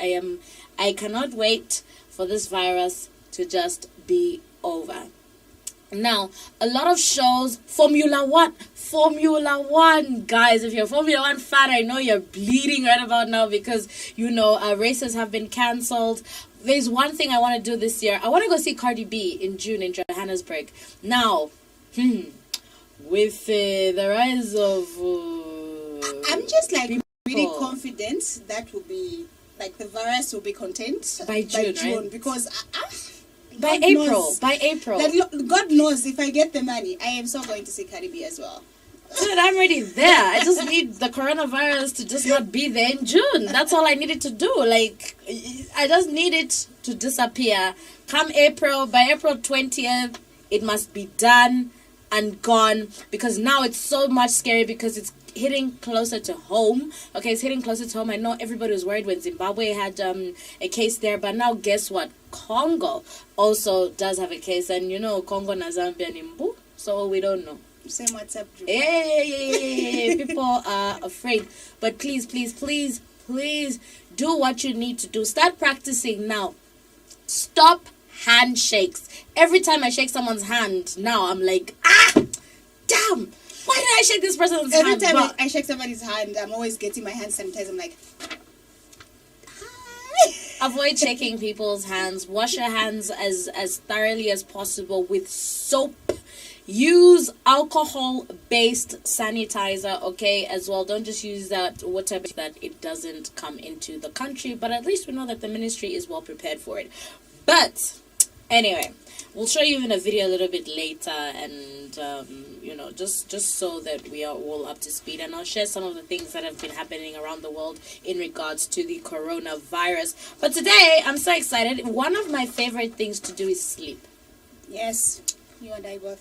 I cannot wait for this virus to just be over. Now, a lot of shows, Formula One, guys. If you're a Formula One fan, I know you're bleeding right about now because, races have been cancelled. There's one thing I want to do this year. I want to go see Cardi B in June in Johannesburg. Now, with the rise of... I'm just really confident that will be, the virus will be contained by June, right? Because... By April. God knows if I get the money, I am so going to see Cardi B as well. Dude, I'm already there. I just need the coronavirus to just not be there in June. That's all I needed to do. I just need it to disappear. By April 20th, it must be done and gone. Because now it's so much scary because it's hitting closer to home. Okay, it's hitting closer to home. I know everybody was worried when Zimbabwe had a case there. But now guess what? Congo also does have a case. And Congo na Zambia nimbu. So we don't know. Same WhatsApp group. Yeah. People are afraid. But please do what you need to do. Start practicing now. Stop handshakes. Every time I shake someone's hand now, I'm like, damn. Why did I shake this person's hand? Every time I shake somebody's hand, I'm always getting my hand sanitized. I'm like, hi. Avoid shaking people's hands. Wash your hands as thoroughly as possible with soap. Use alcohol-based sanitizer, okay, as well. Don't just use that water that it doesn't come into the country. But at least we know that the ministry is well prepared for it. But anyway, we'll show you in a video a little bit later, and just so that we are all up to speed. And I'll share some of the things that have been happening around the world in regards to the coronavirus. But today, I'm so excited. One of my favorite things to do is sleep. Yes. You and I both.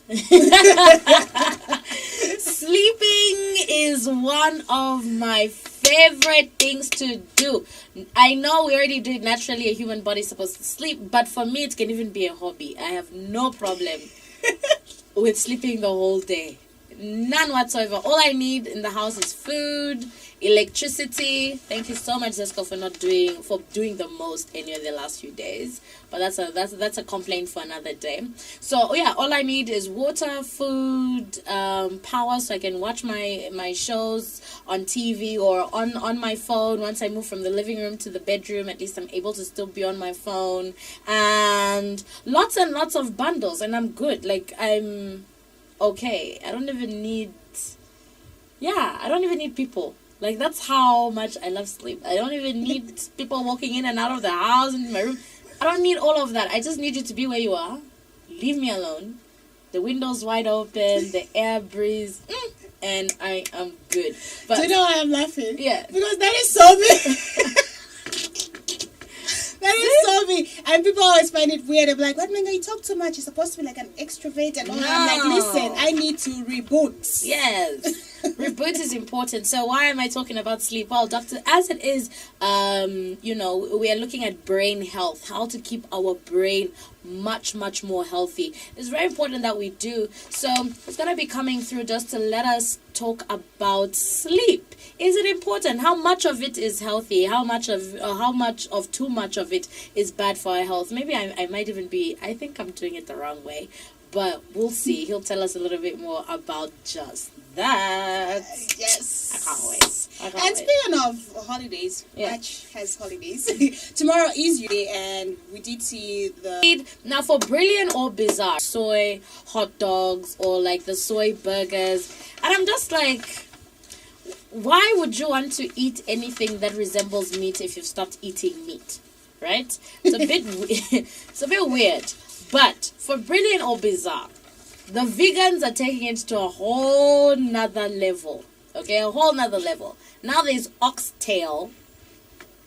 Sleeping is one of my favorite things to do. I know we already do it naturally. A human body is supposed to sleep. But for me, it can even be a hobby. I have no problem with sleeping the whole day. None whatsoever. All I need in the house is food, electricity. Thank you so much, Zesko, for doing the most in the last few days. But that's a complaint for another day. So all I need is water, food, power, so I can watch my shows on TV or on my phone. Once I move from the living room to the bedroom, at least I'm able to still be on my phone, and lots and lots of bundles, and I'm good. I'm okay. I don't even need people. That's how much I love sleep. I don't even need people walking in and out of the house into my room. I don't need all of that. I just need you to be where you are. Leave me alone. The window's wide open, the air breeze, and I am good. But do you know why I'm laughing? Yeah. Because that is so me. That is so me. And people always find it weird. I'm like, what, Menga, you talk too much. You're supposed to be like an extrovert and all that. I'm like, listen, I need to reboot. Yes. Reboot is important. So why am I talking about sleep? Well, as it is, we are looking at brain health, how to keep our brain much, much more healthy. It's very important that we do. So it's going to be coming through just to let us talk about sleep. Is it important? How much of it is healthy? How much of too much of it is bad for our health? Maybe I might even I think I'm doing it the wrong way. But we'll see. He'll tell us a little bit more about just that. Yes. I can't wait. And speaking of holidays, March has holidays. Tomorrow is your day, and we did see Now, for brilliant or bizarre, soy hot dogs or the soy burgers. And I'm just like, why would you want to eat anything that resembles meat if you've stopped eating meat? Right? It's a bit weird. But for brilliant or bizarre, the vegans are taking it to a whole nother level. Okay, a whole nother level. Now there's oxtail.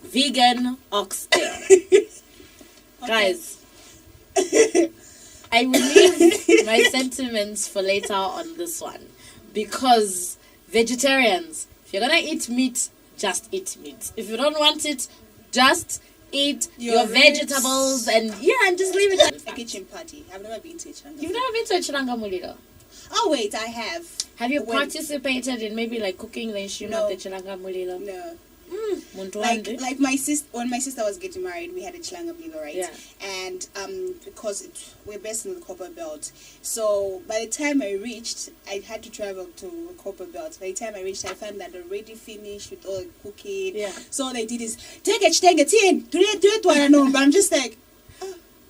Vegan oxtail. Okay. Guys, I will leave my sentiments for later on this one. Because vegetarians, if you're going to eat meat, just eat meat. If you don't want it, just eat your vegetables and just leave it at a kitchen party. I've never been to a chiranga. You've never been to a chiranga mulilo? Oh wait, I have. Have you participated in maybe cooking the instrument of the chiranga mulilo? No. Muntu like wande. like my sister, when my sister was getting married, we had a Chilangabilo, right? Yeah. And because we're based in the Copper Belt, so by the time I reached, I had to travel to the Copper Belt. By the time I reached, I found that already finished with all the cooking. Yeah. So all they did is take it in, do it, what I know. But I'm just like,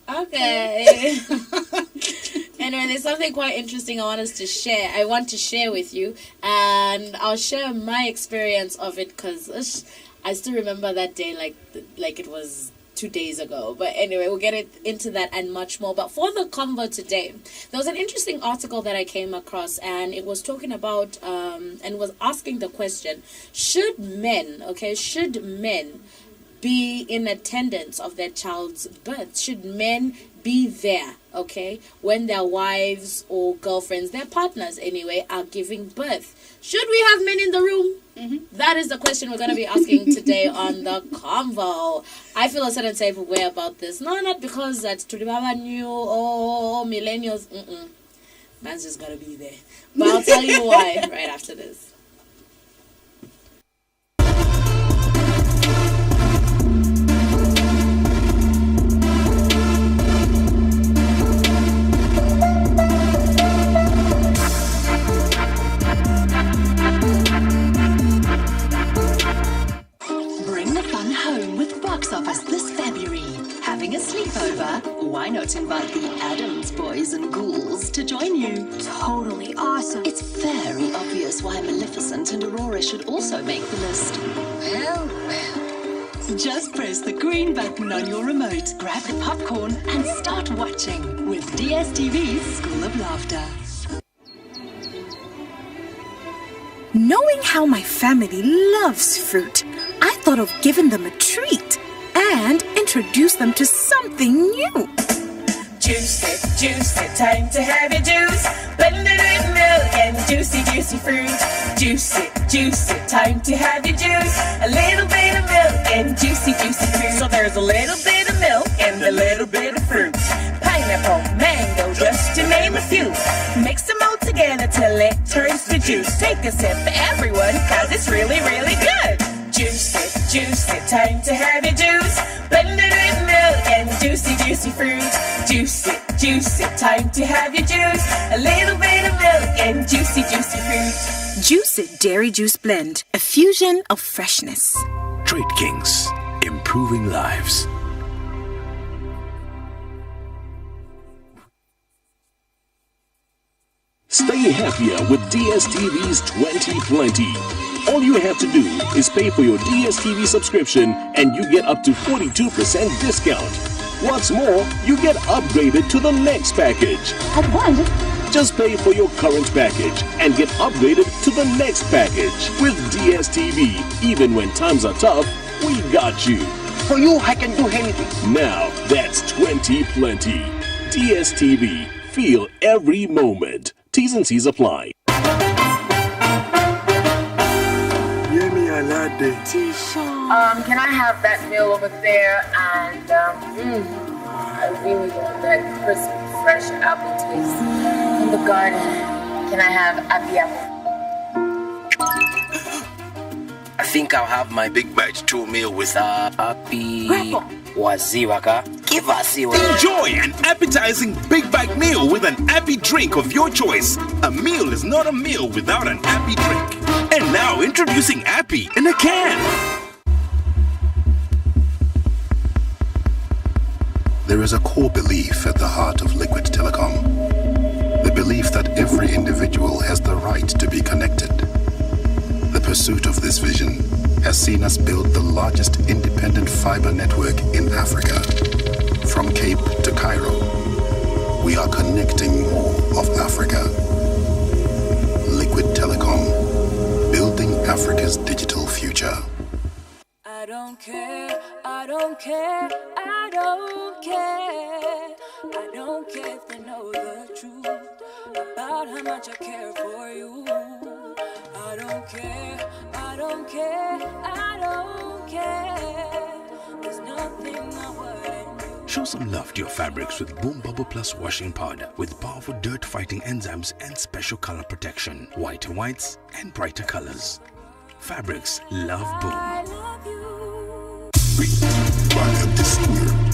Okay. Anyway, there's something quite interesting I want to share with you, and I'll share my experience of it because I still remember that day like it was 2 days ago. But anyway, we'll get into that and much more. But for the convo today, there was an interesting article that I came across, and it was talking about and was asking the question: should men be in attendance of their child's birth? Should men be there, when their wives or girlfriends, their partners anyway, are giving birth? Should we have men in the room? Mm-hmm. That is the question we're going to be asking today on the convo. I feel a certain type of way about this. No, not because that Tulibaba new or millennials. Man's just got to be there. But I'll tell you why right after this. Having a sleepover? Why not invite the Addams boys and ghouls to join you? Totally awesome. It's very obvious why Maleficent and Aurora should also make the list. Well. Just press the green button on your remote, grab the popcorn, and start watching with DSTV's School of Laughter. Knowing how my family loves fruit, I thought of giving them a treat and introduce them to something new. Juice it, time to have your juice. Blended with milk and juicy fruit. Juice it, time to have your juice. A little bit of milk and juicy fruit. So there's a little bit of milk and a little bit of fruit. Pineapple, mango, just to name a few. Mix them all together till it turns to juice. Take a sip, everyone, cause it's really, really good. Juice it, time to have your juice. Blended with milk and juicy fruit. Juice it, time to have your juice. A little bit of milk and juicy fruit. Juice It Dairy Juice Blend, a fusion of freshness. Trade Kings, improving lives. Stay happier with DSTV's 2020. All you have to do is pay for your DSTV subscription and you get up to 42% discount. What's more, you get upgraded to the next package. At what? Just pay for your current package and get upgraded to the next package. With DSTV, even when times are tough, we got you. For you, I can do anything. Now, that's 2020. DSTV. Feel every moment. T's and C's apply. Can I have that meal over there? And I really want that crisp, fresh apple taste from the garden. Can I have appy apple? I think I'll have my big bite 2 meal with appy waziwaka. Give us your... Enjoy an appetizing big bite meal with an appy drink of your choice. A meal is not a meal without an appy drink. And now introducing appy in a can. There is a core belief at the heart of Liquid Telecom. The belief that every individual has the right to be connected. The pursuit of this vision has seen us build the largest independent fiber network in Africa. From Cape to Cairo, we are connecting more of Africa. Liquid Telecom, building Africa's digital future. I don't care, I don't care, I don't care. I don't care if they know the truth about how much I care for you. I don't care, I don't care, I don't care. There's nothing I wouldn't do. Show some love to your fabrics with Boom Bubble Plus washing powder with powerful dirt-fighting enzymes and special color protection. Whiter whites and brighter colors. Fabrics love Boom. I love beat by Empty Square.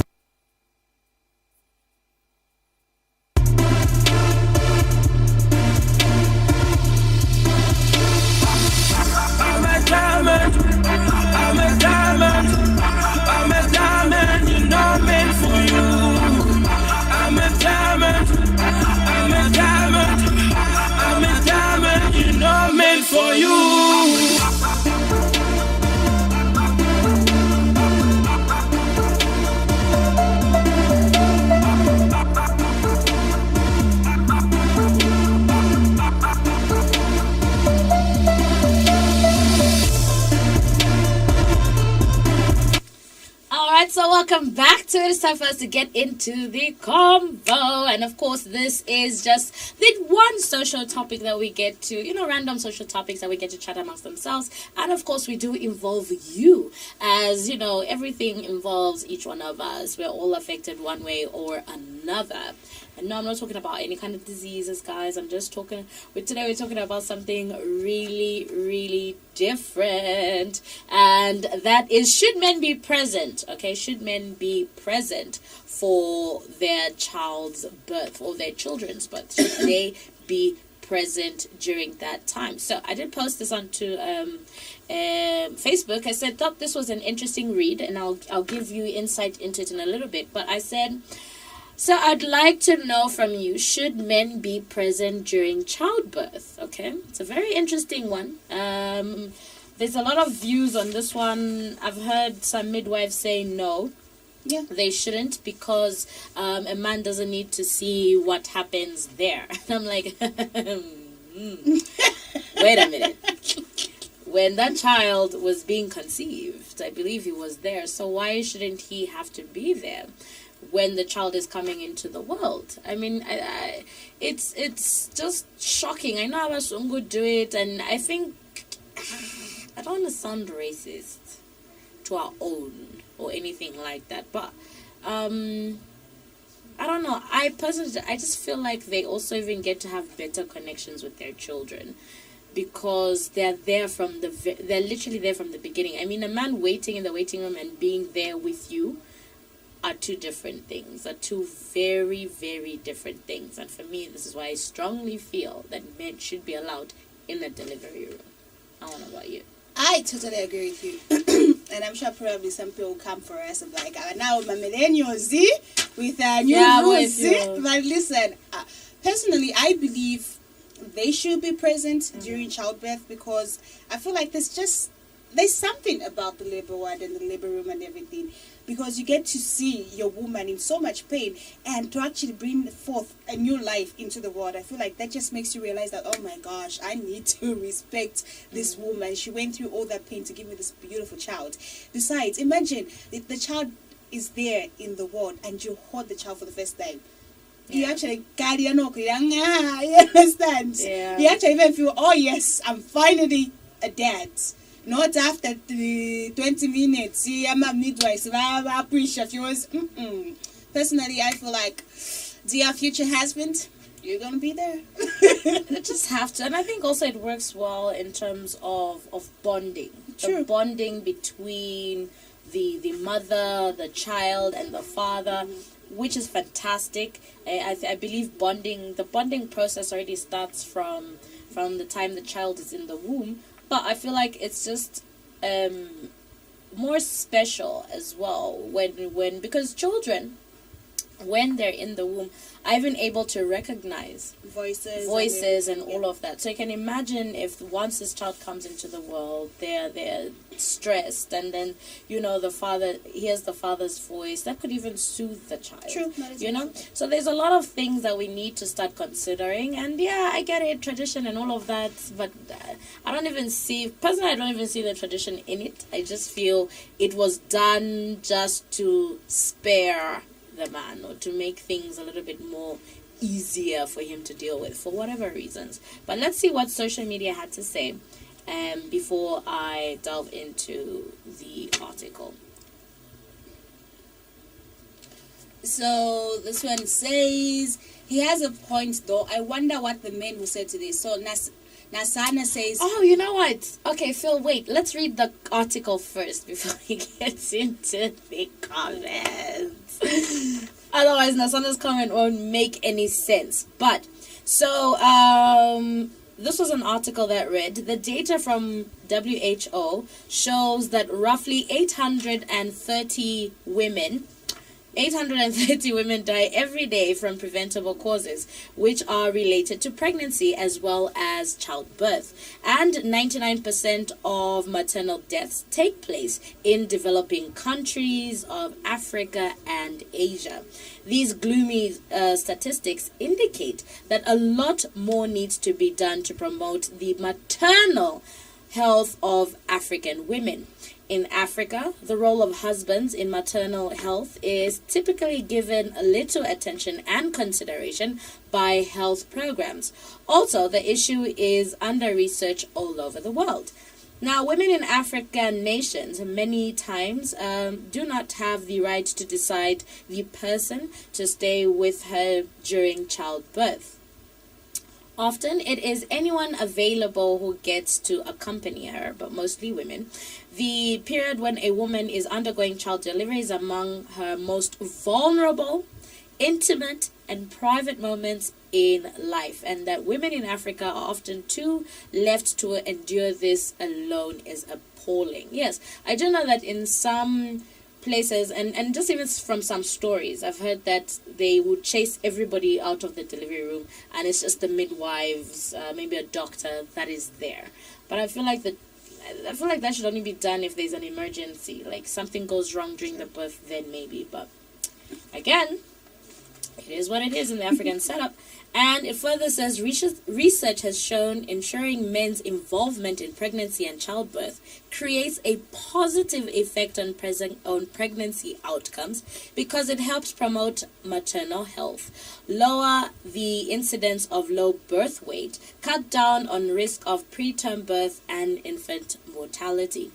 I'm a diamond, I'm a diamond, I'm a diamond, you know I'm meant for you. I'm a diamond, I'm a diamond, I'm a diamond, you know I'm meant for you. Alright, so welcome back to it. It's time for us to get into the convo. And of course, this is just the one social topic that we get to, random social topics that we get to chat amongst themselves. And of course, we do involve you. As everything involves each one of us. We're all affected one way or another. And no, I'm not talking about any kind of diseases, guys. I'm just today we're talking about something really, really different. And that is, should men be present? Okay, should men be present for their child's birth or their children's birth? Should they be present during that time? So I did post this onto Facebook. I thought this was an interesting read, and I'll give you insight into it in a little bit. But I said, so I'd like to know from you, should men be present during childbirth? Okay, it's a very interesting one. There's a lot of views on this one. I've heard some midwives say no. Yeah, they shouldn't, because a man doesn't need to see what happens there. And I'm like, wait a minute. When that child was being conceived, I believe he was there. So why shouldn't he have to be there when the child is coming into the world? I mean, it's just shocking. I know Abasungu do it, and I think, I don't want to sound racist to our own or anything like that, but I don't know. I just feel like they also even get to have better connections with their children, because they're literally there from the beginning. I mean, a man waiting in the waiting room and being there with you are two different things, are two very, very different things. And for me, this is why I strongly feel that men should be allowed in the delivery room. I don't know about you. I totally agree with you. And I'm sure probably some people will come for us and like, now my millennials with a new rules. But listen, personally, I believe they should be present during childbirth, because I feel like there's something about the labor ward and the labor room and everything, because you get to see your woman in so much pain, and to actually bring forth a new life into the world. I feel like that just makes you realize that, oh my gosh, I need to respect this woman. She went through all that pain to give me this beautiful child. Besides, imagine if the child is there in the world and you hold the child for the first time. You actually carry you understand? Yeah. You actually even feel, oh yes, I'm finally a dad. Not after the 20 minutes. I'm a midwife. I appreciate yours. Personally, I feel like, dear future husband, you're going to be there. You just have to. And I think also it works well in terms of bonding. True. The bonding between the mother, the child, and the father, which is fantastic. I believe the bonding process already starts from the time the child is in the womb. But I feel like it's just more special as well because children, when they're in the womb, are even able to recognize voices and all of that. So you can imagine if once this child comes into the world, they're stressed, and then the father hears the father's voice, that could even soothe the child. True, so there's a lot of things that we need to start considering. And yeah, I get it, tradition and all of that, but I don't even see the tradition in it. I just feel it was done just to spare the man, or to make things a little bit more easier for him to deal with, for whatever reasons. But let's see what social media had to say before I delve into the article. So this one says, he has a point though. I wonder what the men will say to this. So Nasana says... Oh, you know what? Okay, Phil, wait. Let's read the article first before he gets into the comments. Otherwise, Nasana's comment won't make any sense. But, so, this was an article that read, the data from WHO shows that roughly 830 women die every day from preventable causes, which are related to pregnancy as well as childbirth. And 99% of maternal deaths take place in developing countries of Africa and Asia. These gloomy statistics indicate that a lot more needs to be done to promote the maternal health of African women. In Africa, the role of husbands in maternal health is typically given little attention and consideration by health programs. Also, the issue is under research all over the world. Now, women in African nations many times do not have the right to decide the person to stay with her during childbirth. Often it is anyone available who gets to accompany her, but mostly women. The period when a woman is undergoing child delivery is among her most vulnerable, intimate, and private moments in life, and that women in Africa are often too left to endure this alone is appalling. Yes, I do know that in some places, and just even from some stories, I've heard that they would chase everybody out of the delivery room, and it's just the midwives, maybe a doctor that is there. But I feel like that should only be done if there's an emergency, like something goes wrong during the birth, then maybe. But again, it is what it is in the African setup. And it further says research has shown ensuring men's involvement in pregnancy and childbirth creates a positive effect on pregnancy outcomes because it helps promote maternal health, lower the incidence of low birth weight, cut down on risk of preterm birth and infant mortality.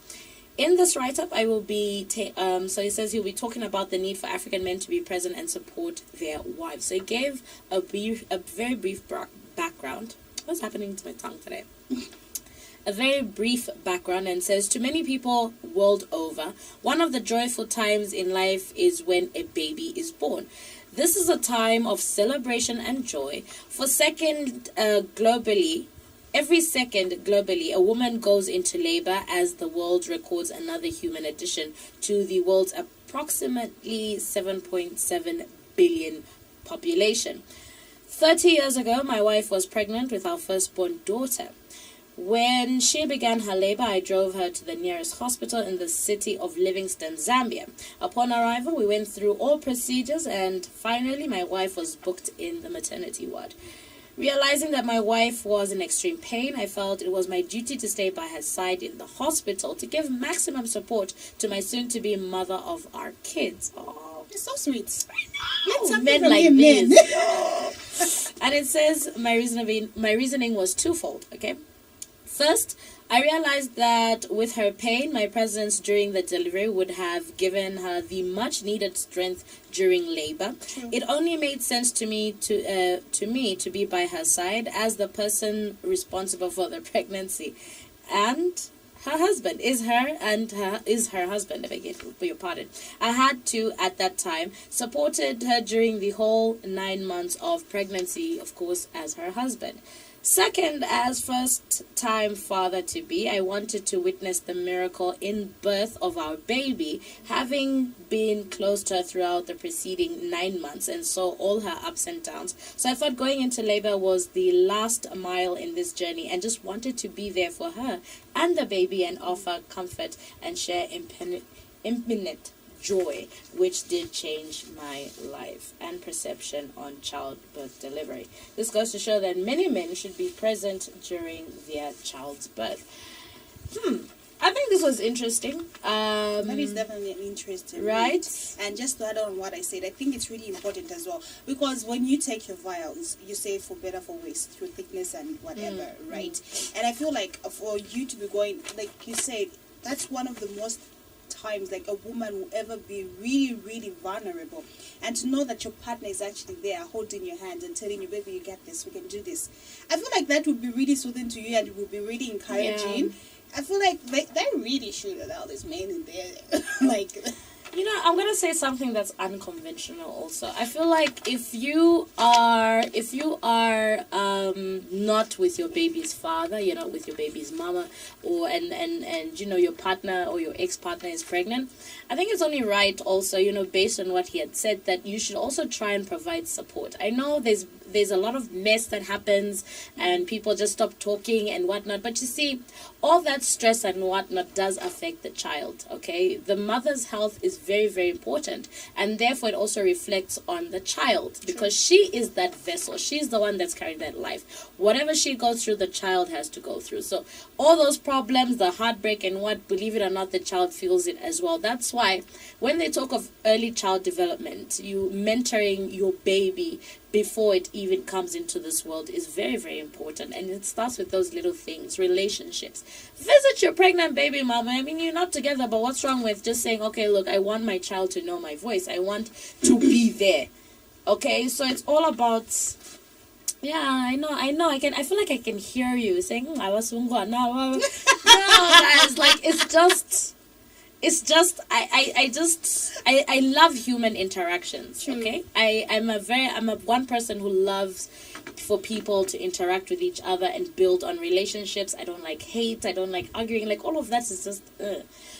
In this write-up, I will be, so he says he'll be talking about the need for African men to be present and support their wives. So he gave a very brief background. What's happening to my tongue today? A very brief background, and says, to many people world over, one of the joyful times in life is when a baby is born. This is a time of celebration and joy. Every second globally, a woman goes into labor as the world records another human addition to the world's approximately 7.7 billion population. 30 years ago, my wife was pregnant with our firstborn daughter. When she began her labor, I drove her to the nearest hospital in the city of Livingstone, Zambia. Upon arrival, we went through all procedures, and finally my wife was booked in the maternity ward. Realizing that my wife was in extreme pain, I felt it was my duty to stay by her side in the hospital to give maximum support to my soon-to-be mother of our kids. Oh, it's so sweet. Men like this. And it says my reasoning was twofold. Okay, first, I realized that with her pain, my presence during the delivery would have given her the much-needed strength during labor. True. It only made sense to me to be by her side as the person responsible for the pregnancy, and her husband is her husband. If I get your pardon, I had to at that time supported her during the whole 9 months of pregnancy, of course, as her husband. Second, as first-time father-to-be, I wanted to witness the miracle in birth of our baby, having been close to her throughout the preceding 9 months and saw all her ups and downs. So I thought going into labor was the last mile in this journey and just wanted to be there for her and the baby and offer comfort and share imminent joy, which did change my life and perception on childbirth delivery. This goes to show that many men should be present during their child's birth. I think this was interesting. That is definitely an interesting right? Read. And just to add on what I said, I think it's really important as well, because when you take your vials, you say for better, for worse, through thickness and whatever, right? And I feel like for you to be going, like you said, that's one of the most times like a woman will ever be really, really vulnerable. And to know that your partner is actually there holding your hand and telling you, baby, you get this, we can do this. I feel like that would be really soothing to you and it would be really encouraging. I feel like they really should allow this man in there. Like, you know, I'm gonna say something that's unconventional also. I feel like if you are not with your baby's father, you're not with your baby's mama, or and you know your partner or your ex-partner is pregnant, I think it's only right also, you know, based on what he had said, that you should also try and provide support. I know there's a lot of mess that happens and people just stop talking and whatnot, but you see, all that stress and whatnot does affect the child, okay? The mother's health is very, very important, and therefore it also reflects on the child, because she is that vessel. She's the one that's carrying that life. Whatever she goes through, the child has to go through. So all those problems, the heartbreak and what, believe it or not, the child feels it as well. That's why when they talk of early child development, you mentoring your baby before it even comes into this world is very, very important. And it starts with those little things, relationships. Visit your pregnant baby mama. I mean, you're not together, but what's wrong with just saying, okay, look, I want my child to know my voice. I want to be there. Okay, so it's all about, yeah, I know. I feel like I can hear you saying, I was Ungwa. No, guys, like, I love human interactions. Okay, I'm a one person who loves for people to interact with each other and build on relationships. I don't like hate. I don't like arguing. Like, all of that is just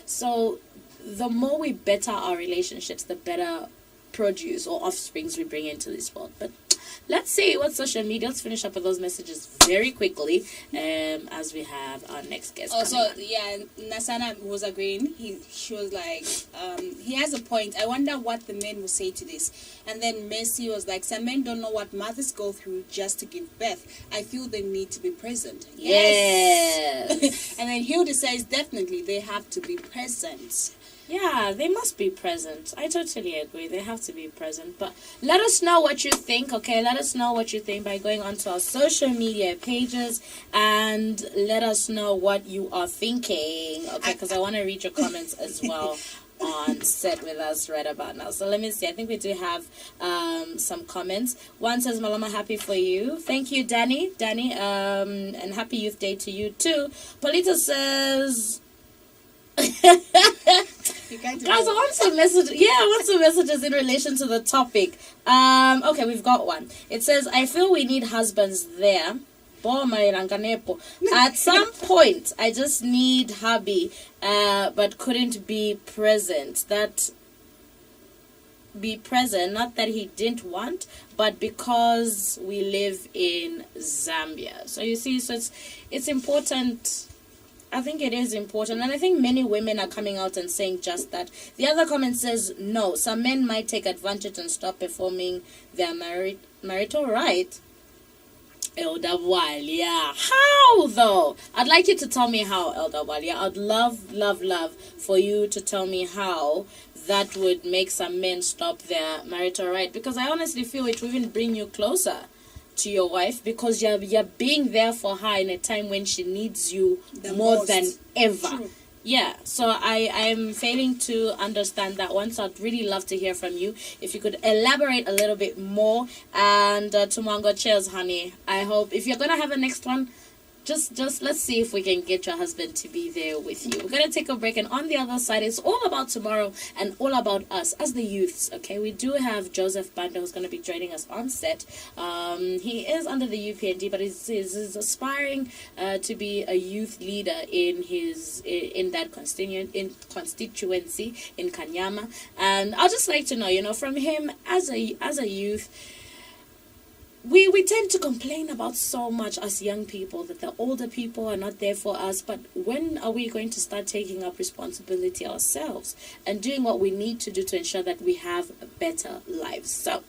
so the more we better our relationships, the better produce or offsprings we bring into this world. But let's see what social media. Let's finish up with those messages very quickly as we have our next guest. Also, yeah, Nasana was agreeing. She was like, he has a point. I wonder what the men will say to this. And then Mercy was like, some men don't know what mothers go through just to give birth. I feel they need to be present. Yes. And then Hilda says, definitely, they have to be present. Yeah, they must be present. I totally agree. They have to be present. But let us know what you think, okay? Let us know what you think by going onto our social media pages and let us know what you are thinking, okay? Because I want to read your comments as well on Set With Us right about now. So let me see. I think we do have some comments. One says, Malama, happy for you. Thank you, Danny. And happy Youth Day to you too. Polita says... Guys, I want some messages. Yeah, I want some messages in relation to the topic. Okay, we've got one. It says, I feel we need husbands there. At some point, I just need hubby, but couldn't be present. Not that he didn't want, but because we live in Zambia. So you see, so it's important. I think it is important, and I think many women are coming out and saying just that. The other comment says, no, some men might take advantage and stop performing their marital right. Elder Walia. How, though? I'd like you to tell me how, Elder Walia. I'd love for you to tell me how that would make some men stop their marital right, because I honestly feel it will even bring you closer to your wife, because you're being there for her in a time when she needs you more than ever. True. Yeah, so I am failing to understand that one, so I'd really love to hear from you. If you could elaborate a little bit more. And Tumango, cheers, honey. I hope if you're gonna have a next one, just let's see if we can get your husband to be there with you. We're going to take a break, and on the other side, it's all about tomorrow and all about us as the youths, okay? We do have Joseph Banda, who's going to be joining us on set. He is under the UPND, but he's aspiring to be a youth leader in that constituency in Kanyama. And I'd just like to know, from him as a youth, we tend to complain about so much as young people, that the older people are not there for us. But when are we going to start taking up responsibility ourselves and doing what we need to do to ensure that we have better lives? So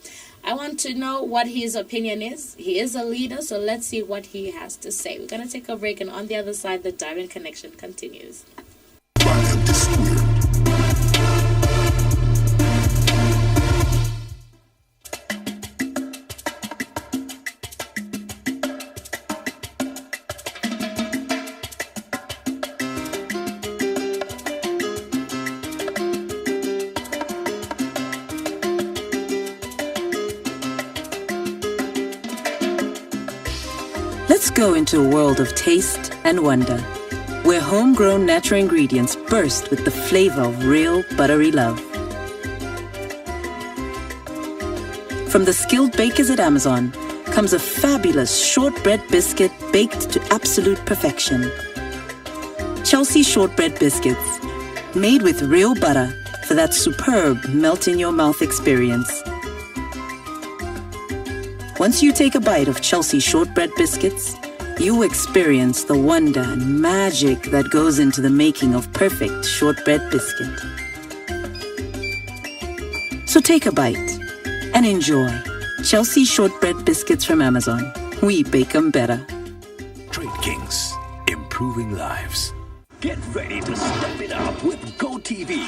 I want to know what his opinion is. He is a leader, so let's see what he has to say. We're going to take a break, and on the other side, the Diamond Connection continues. Let's go into a world of taste and wonder, where homegrown natural ingredients burst with the flavor of real buttery love. From the skilled bakers at Amazon comes a fabulous shortbread biscuit baked to absolute perfection. Chelsea shortbread biscuits, made with real butter for that superb melt-in-your-mouth experience. Once you take a bite of Chelsea shortbread biscuits, you experience the wonder and magic that goes into the making of perfect shortbread biscuit. So take a bite and enjoy Chelsea shortbread biscuits from Amazon. We bake them better. Trade Kings, improving lives. Get ready to step it up with GoTV.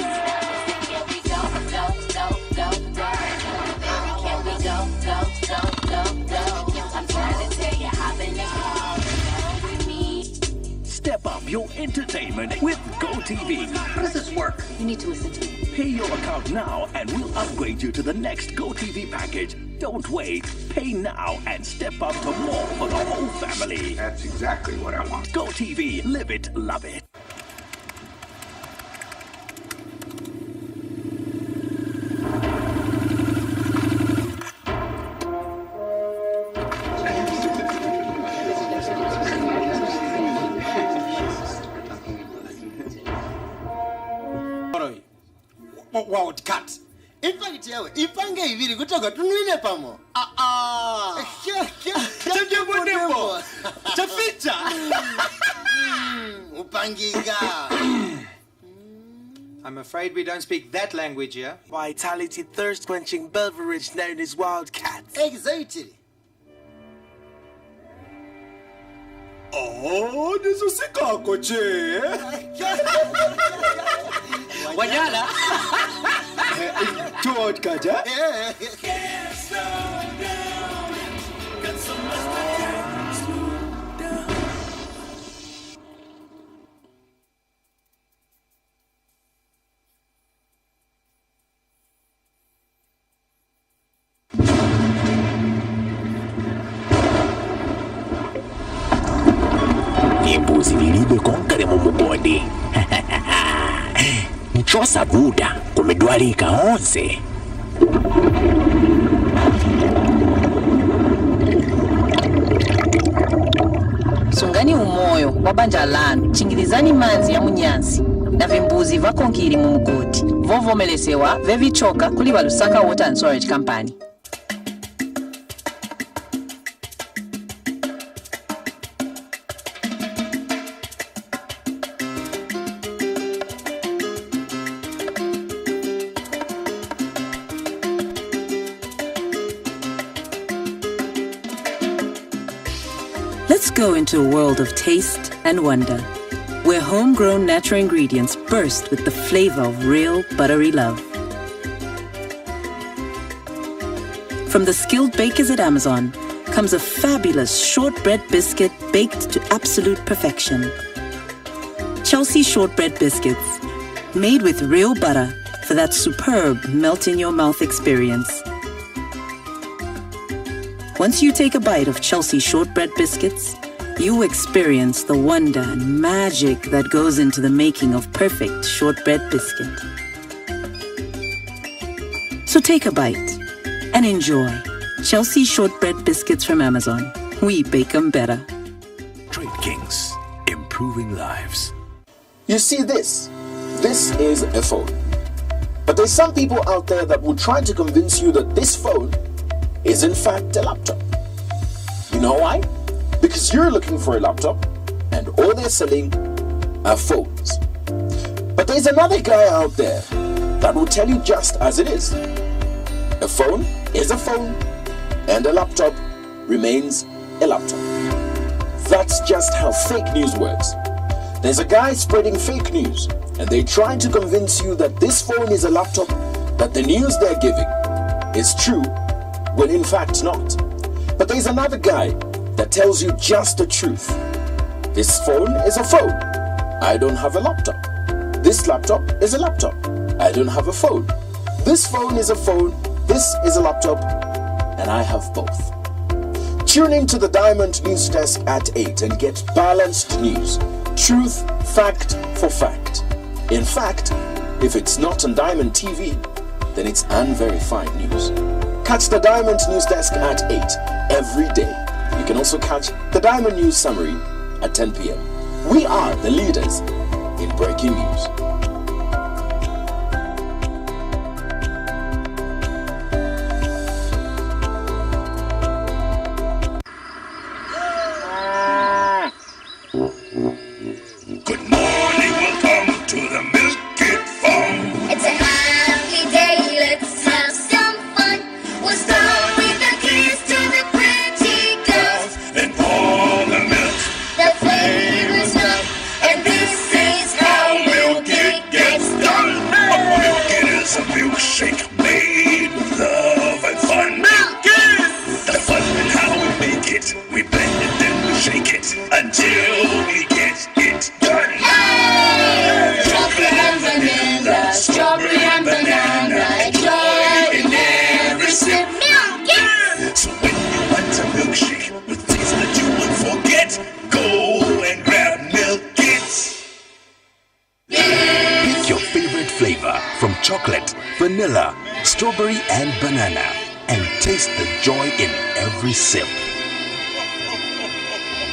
Step up your entertainment with GoTV. How does this work? You need to listen to me. Pay your account now and we'll upgrade you to the next GoTV package. Don't wait. Pay now and step up to more for the whole family. That's exactly what I want. GoTV. Live it, love it. Wildcat. Ipange ibiri kutoka tunwine pamo. Chajabonebo. Chaficha. Upangiga. I'm afraid we don't speak that language here. Vitality thirst-quenching beverage known as Wildcat. Exactly. Oh, this is a cockroach. Wanyala. George Kaja. Can't slow down. Got so much to slow down. Vimbuzi vilibe konkare mu mugodi. Nchosa buda kumedwalika onse. Sungani umoyo wabanja lanu, chingilizani manzi ya munyansi na vimbuzi vakonkiri mu mugodi. Vovomelesewa vevichoka kuliba Lusaka Water and Storage Company. Let's go into a world of taste and wonder, where homegrown natural ingredients burst with the flavor of real buttery love. From the skilled bakers at Amazon comes a fabulous shortbread biscuit baked to absolute perfection. Chelsea shortbread biscuits, made with real butter for that superb melt-in-your-mouth experience. Once you take a bite of Chelsea shortbread biscuits, you experience the wonder and magic that goes into the making of perfect shortbread biscuit. So take a bite and enjoy Chelsea shortbread biscuits from Amazon. We bake them better. Trade Kings, improving lives. You see this is a phone. But there's some people out there that will try to convince you that this phone is in fact a laptop. You know why? Because you're looking for a laptop and all they're selling are phones. But there's another guy out there that will tell you just as it is. A phone is a phone and a laptop remains a laptop. That's just how fake news works. There's a guy spreading fake news and they're trying to convince you that this phone is a laptop, that the news they're giving is true, when in fact not. But there's another guy that tells you just the truth. This phone is a phone. I don't have a laptop. This laptop is a laptop. I don't have a phone. This phone is a phone. This is a laptop. And I have both. Tune in to the Diamond News Desk at 8 and get balanced news. Truth, fact for fact. In fact, if it's not on Diamond TV, then it's unverified news. Catch the Diamond News Desk at 8 every day. You can also catch the Diamond News Summary at 10 p.m. We are the leaders in breaking news. Chocolate, vanilla, strawberry, and banana, and taste the joy in every sip.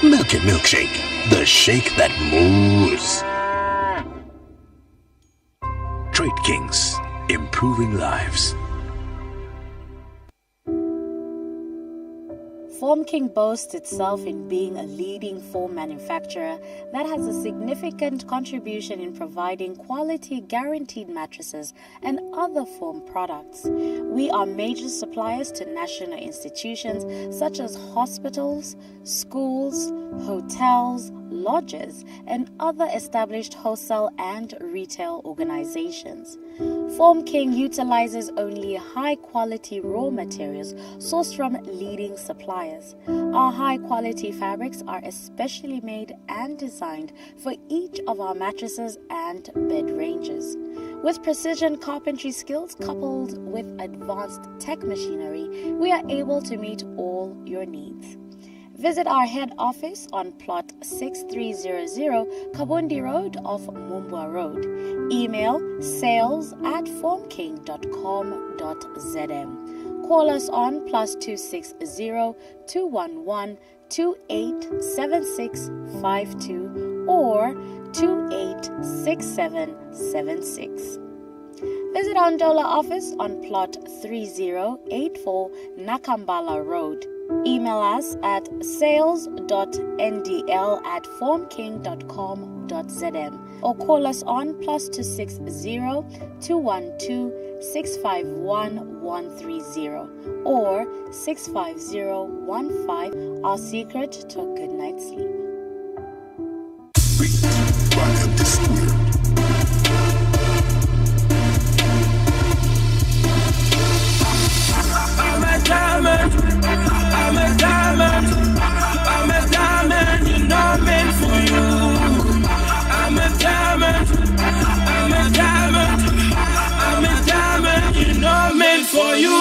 Milk and Milkshake, the shake that moves. Trade Kings, improving lives. Form King boasts itself in being a leading foam manufacturer that has a significant contribution in providing quality guaranteed mattresses and other foam products. We are major suppliers to national institutions such as hospitals, schools, hotels, lodges, and other established wholesale and retail organizations. Form King utilizes only high-quality raw materials sourced from leading suppliers. Our high-quality fabrics are especially made and designed for each of our mattresses and bed ranges. With precision carpentry skills coupled with advanced tech machinery, we are able to meet all your needs. Visit our head office on plot 6300 Kabundi Road off Mumbwa Road. Email sales@formking.com.zm. Call us on +260 211 287652 or 286776. Visit our Ndola office on plot 3084 Nakambala Road. Email us at sales.ndl@formking.com.zm or call us on +260 212 651 130 or 65015. Our secret to a good night's sleep. I'm a diamond, I'm a diamond, I'm a diamond, you know I'm meant for you. I'm a diamond, I'm a diamond, I'm a diamond, you know I'm meant for you.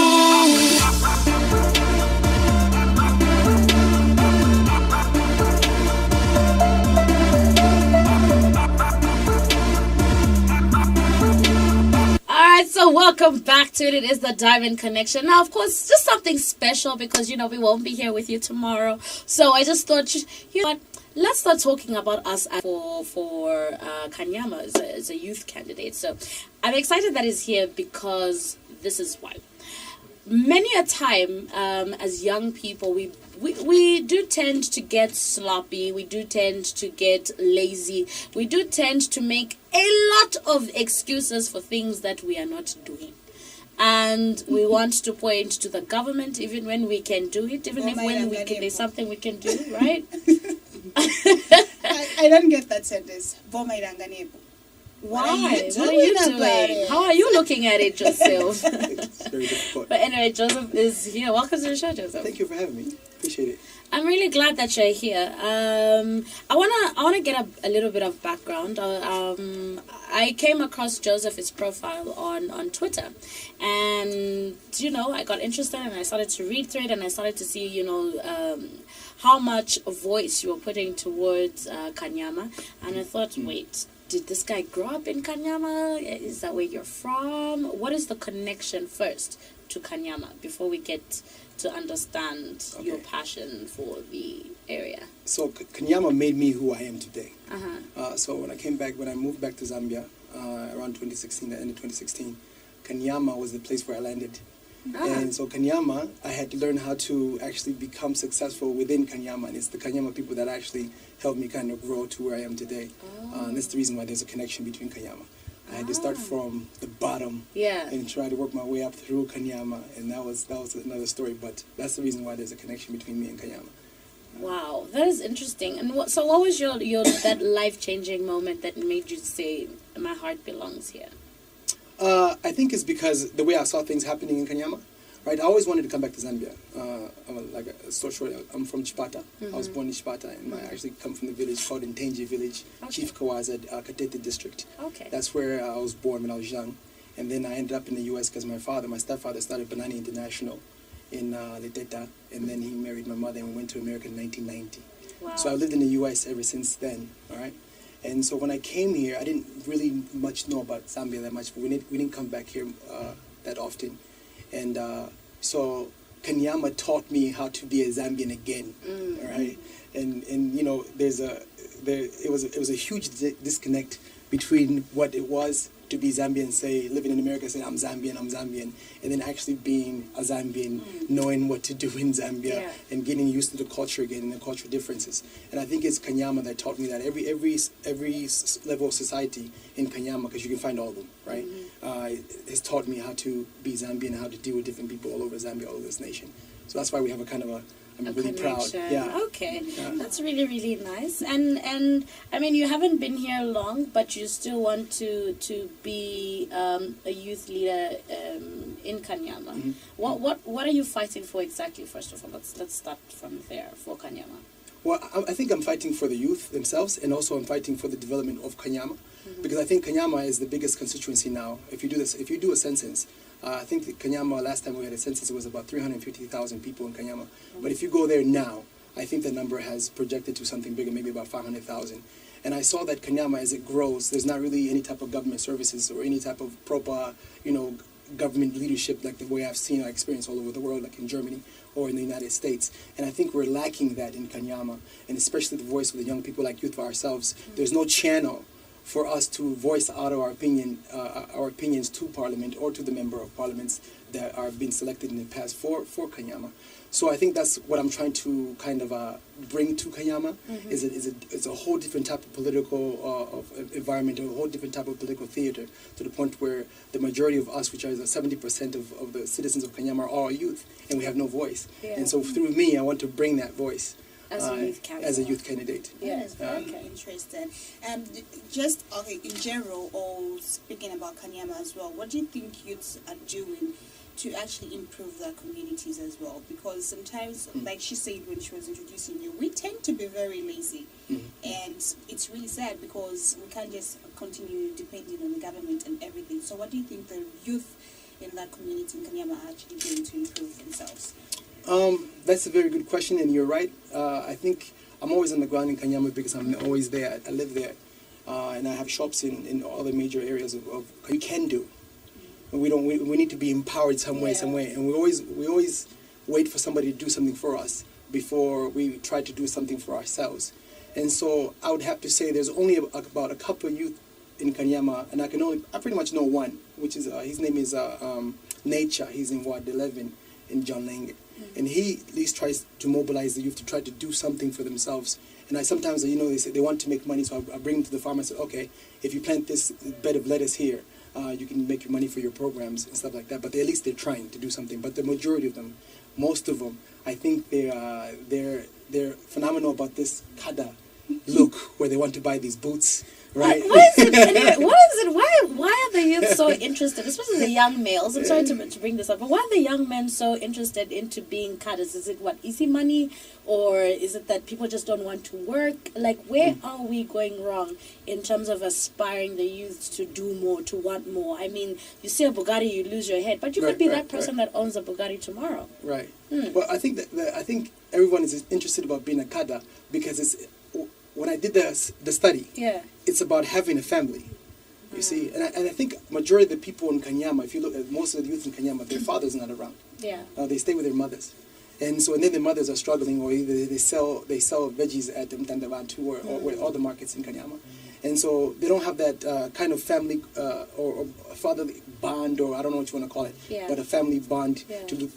Alright, so welcome back to it. It is the Diamond Connection. Now, of course, just something special because, you know, we won't be here with you tomorrow. So I just thought, you know what, let's start talking about us for Kanyama as a youth candidate. So I'm excited that he's here because this is why. Many a time, as young people, we do tend to get sloppy, we do tend to get lazy, we do tend to make a lot of excuses for things that we are not doing. And we want to point to the government even when we can do it, even if when we can, there's something we can do, right? I don't get that sentence. Why? What are you doing? How are you looking at it yourself? It's very difficult. But anyway, Joseph is here. Welcome to the show, Joseph. Thank you for having me. Appreciate it. I'm really glad that you're here. I wanna get a little bit of background. I came across Joseph's profile on Twitter, and I got interested and I started to read through it, and I started to see, how much voice you were putting towards Kanyama. And I thought, wait, did this guy grow up in Kanyama? Is that where you're from? What is the connection first to Kanyama before we get to understand your passion for the area? So Kanyama made me who I am today. So when I moved back to Zambia around 2016, the end of 2016, Kanyama was the place where I landed. And so Kanyama, I had to learn how to actually become successful within Kanyama, and it's the Kanyama people that actually helped me kind of grow to where I am today. And that's the reason why there's a connection between Kanyama. I had to start from the bottom and try to work my way up through Kanyama, and that was another story. But that's the reason why there's a connection between me and Kanyama. Wow, that is interesting. And what was your that life-changing moment that made you say, "My heart belongs here"? I think it's because the way I saw things happening in Kanyama, right? I always wanted to come back to Zambia. I'm from Chipata. I was born in Chipata, and I actually come from the village called Ntenje Village, Chief Kawaza, Katete District. That's where I was born when I was young. And then I ended up in the U.S. because my stepfather started Banani International in Leteta, and then he married my mother, and we went to America in 1990. Wow. So I lived in the U.S. ever since then, all right? And so when I came here, I didn't really much know about Zambia that much. But we didn't come back here that often. And so Kanyama taught me how to be a Zambian again, right? And it was a huge disconnect between what it was to be Zambian, say, living in America, saying I'm Zambian, and then actually being a Zambian, knowing what to do in Zambia, and getting used to the culture again and the cultural differences. And I think it's Kanyama that taught me that every level of society in Kanyama, because you can find all of them, right, has taught me how to be Zambian and how to deal with different people all over Zambia, all over this nation. So that's why we have I'm really proud. Yeah. Okay. Yeah. That's really, really nice. And I mean, you haven't been here long, but you still want to be a youth leader in Kanyama. What are you fighting for exactly? First of all, let's start from there for Kanyama. Well, I think I'm fighting for the youth themselves, and also I'm fighting for the development of Kanyama, because I think Kanyama is the biggest constituency now. If you do a census. I think that Kanyama, last time we had a census, it was about 350,000 people in Kanyama. But if you go there now, I think the number has projected to something bigger, maybe about 500,000. And I saw that Kanyama, as it grows, there's not really any type of government services or any type of proper, government leadership like the way I've seen or experienced all over the world, like in Germany or in the United States. And I think we're lacking that in Kanyama, and especially the voice of the young people like youth for ourselves. There's no channel for us to voice out our opinions to Parliament or to the member of parliaments that are being selected in the past for Kanyama. So I think that's what I'm trying to kind of bring to Kanyama. Is a whole different type of political environment, a whole different type of political theater, to the point where the majority of us, which are 70% of the citizens of Kanyama, are all youth, and we have no voice. And so through me, I want to bring that voice. As a youth candidate. Yes, very interesting. Just in general, or speaking about Kanyama as well, what do you think youths are doing to actually improve their communities as well? Because sometimes, like she said when she was introducing you, we tend to be very lazy. And it's really sad because we can't just continue depending on the government and everything. So what do you think the youth in that community in Kanyama are actually doing to improve themselves? That's a very good question, and you're right. I think I'm always on the ground in Kanyama because I'm always there. I live there, and I have shops in all the major areas of you can do. We need to be empowered some way, and we always wait for somebody to do something for us before we try to do something for ourselves. And so I would have to say there's only about a couple of youth in Kanyama, and I pretty much know one, which is his name is Nature. He's in Ward 11 in John Lange. And he at least tries to mobilize the youth to try to do something for themselves. And I sometimes, they say they want to make money, so I bring them to the farm and say, okay, if you plant this bed of lettuce here, you can make your money for your programs and stuff like that. But at least they're trying to do something. But the majority of them, most of them, I think they're phenomenal about this kada look where they want to buy these boots, right? Why is it? Anyway, what is it? Why are the youth so interested, especially the young males? I'm sorry to bring this up, but why are the young men so interested into being cutters? Is it easy money, or is it that people just don't want to work? Like, where are we going wrong in terms of aspiring the youth to do more, to want more? I mean, you see a Bugatti, you lose your head, but you could be that person that owns a Bugatti tomorrow. Right. Well, I think I think everyone is interested about being a kada because it's. When I did the study, it's about having a family, you see. And I think majority of the people in Kanyama, if you look at most of the youth in Kanyama, their father's not around. Yeah. They stay with their mothers. And so, and then their mothers are struggling, or either they sell veggies at Mtandabantu or all the markets in Kanyama. And so they don't have that kind of family or fatherly bond, or I don't know what you want to call it, but a family bond to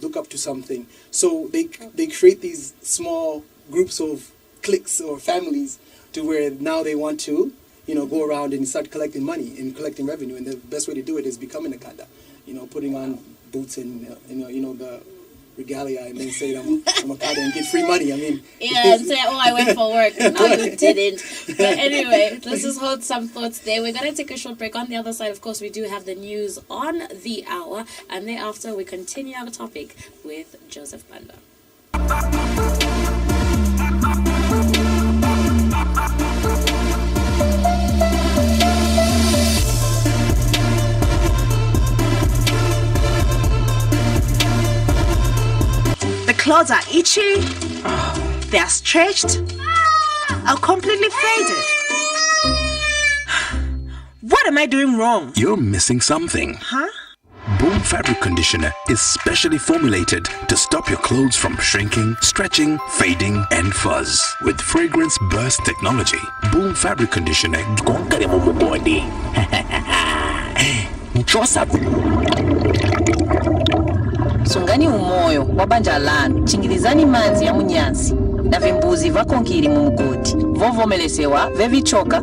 look up to something. So they create these small groups of cliques or families to where now they want to, go around and start collecting money and collecting revenue. And the best way to do it is becoming a kada, putting on boots and, the regalia, and then say I'm a kada and get free money. I mean, and say, I went for work. No, you didn't. But anyway, let's just hold some thoughts there. We're going to take a short break. On the other side, of course, we do have the news on the hour, and thereafter we continue our topic with Joseph Banda. The claws are itchy, they are stretched, are completely faded. What am I doing wrong? You're missing something. Huh? Boom Fabric Conditioner is specially formulated to stop your clothes from shrinking, stretching, fading, and fuzz. With fragrance burst technology, Boom Fabric Conditioner Sungani umoyo wabanja lanu chingilizani manzi ya munyansi na vimbuzi vakonkiri mu mugodi vovomelesewa vevichoka.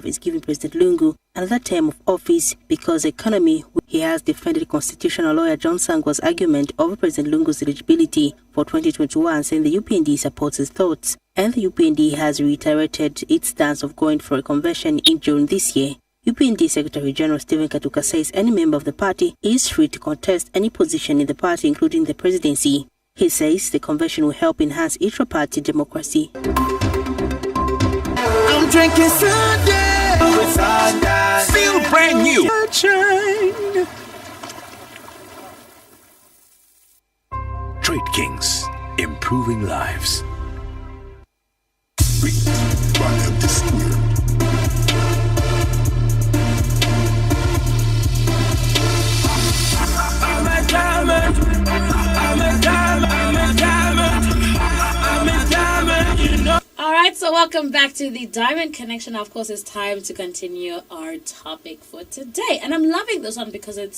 Is giving President Lungu another term of office because the economy. He has defended constitutional lawyer John Sangwa's argument over President Lungu's eligibility for 2021, saying the UPND supports his thoughts, and the UPND has reiterated its stance of going for a convention in June this year. UPND Secretary General Stephen Katuka says any member of the party is free to contest any position in the party, including the presidency. He says the convention will help enhance intra-party democracy. I'm drinking Sunday with Sunday. Feel brand new. Sunshine. Trade Kings, improving lives. I'm a diamond. I'm a diamond. I'm a diamond. I'm a diamond. You know. All right, so welcome back to the Diamond Connection. Of course, it's time to continue our topic for today, and I'm loving this one because it's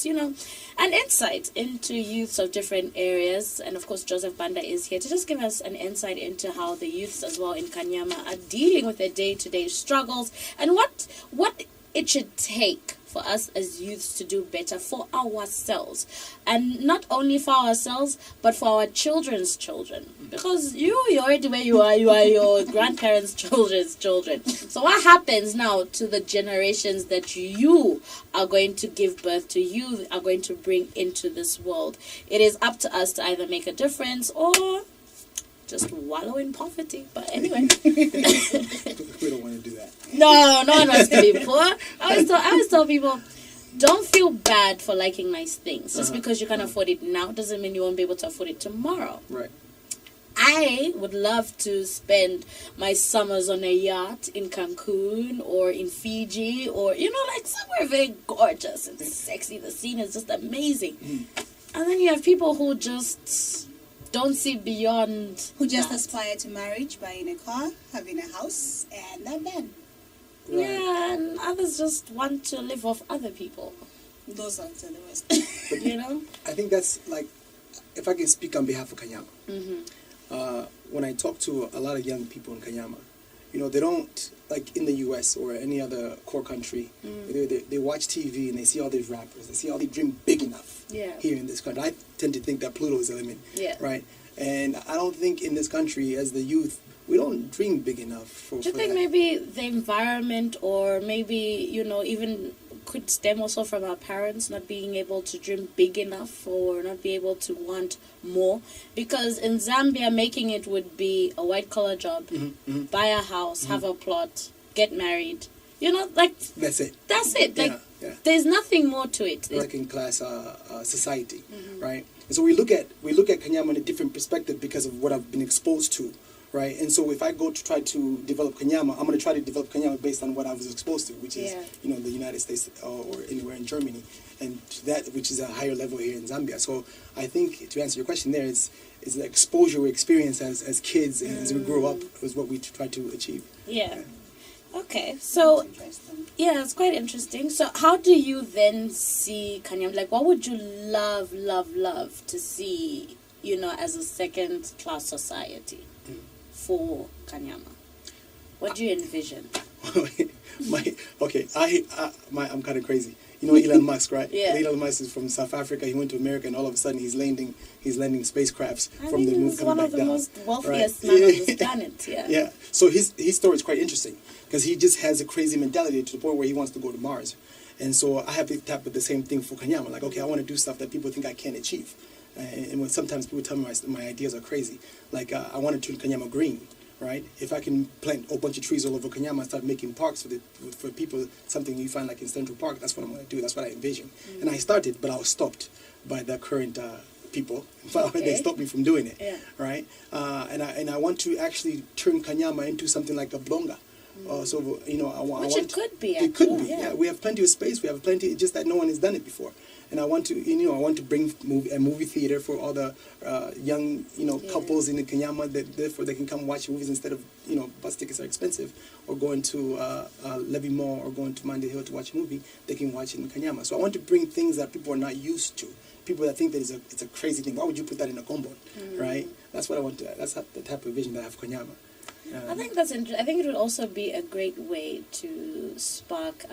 an insight into youths of different areas, and of course, Joseph Banda is here to just give us an insight into how the youths as well in Kanyama are dealing with their day-to-day struggles and what it should take for us as youths to do better for ourselves, and not only for ourselves but for our children's children, because you're already where you are your grandparents' children's children. So what happens now to the generations that you are going to give birth to, you are going to bring into this world? It is up to us to either make a difference or just wallow in poverty. But anyway. We don't want to do that. No one wants to be poor. I always tell people, don't feel bad for liking nice things. Just because you can afford it now doesn't mean you won't be able to afford it tomorrow. Right. I would love to spend my summers on a yacht in Cancun or in Fiji or, like somewhere very gorgeous and sexy. The scene is just amazing. And then you have people who just don't see beyond. Who just aspire to marriage, buying a car, having a house, and a man. Right. Yeah, and others just want to live off other people. Those are the worst. I think that's like, if I can speak on behalf of Kanyama. When I talk to a lot of young people in Kanyama, they don't, like in the US or any other core country, they watch TV and they see all these rappers, they see all they dream big enough here in this country. I tend to think that Pluto is a limit, right? And I don't think in this country, as the youth, we don't dream big enough for Do you think that. maybe the environment, or maybe, even could stem also from our parents not being able to dream big enough or not be able to want more? Because in Zambia, making it would be a white-collar job, buy a house, have a plot, get married. That's it. That's it. There's nothing more to it. Working class society, right? And so we look at Kanyama in a different perspective because of what I've been exposed to, right? And so if I go to try to develop Kanyama, I'm going to try to develop Kanyama based on what I was exposed to, which is the United States or anywhere in Germany, and that which is a higher level here in Zambia. So I think to answer your question, there is the exposure we experience as kids and as we grow up is what we try to achieve. Yeah. Okay, so it's quite interesting. So how do you then see Kanyama? Like, what would you love to see, as a second-class society for Kanyama? What do you envision? I'm kind of crazy. You know Elon Musk, right? Yeah. Elon Musk is from South Africa. He went to America, and all of a sudden he's landing spacecrafts from the moon he's coming one back of the down. most wealthiest right? men on this planet. Yeah. Yeah. So his story is quite interesting because he just has a crazy mentality to the point where he wants to go to Mars. And so I have to tap with the same thing for Kanyama. Like, okay, I want to do stuff that people think I can't achieve. And when sometimes people tell me my ideas are crazy, like I want to turn Kanyama green. Right? If I can plant a bunch of trees all over Kanyama and start making parks for people, something you find like in Central Park, that's what I'm going to do. That's what I envision. And I started, but I was stopped by the current people. They stopped me from doing it. Yeah. Right? And I want to actually turn Kanyama into something like a Blonga. It could be. It could be. Yeah. We have plenty of space. We have plenty. It's just that no one has done it before. And I want to bring a movie theater for all the young, couples in the Kanyama that therefore they can come watch movies instead of, bus tickets are expensive, or going to Levy Mall or going to Monday Hill to watch a movie. They can watch it in Kanyama. So I want to bring things that people are not used to. People that think that it's a crazy thing. Why would you put that in a combo, right? That's what I want to. That's the type of vision that I have for Kanyama. I think that's interesting. I think it would also be a great way to spark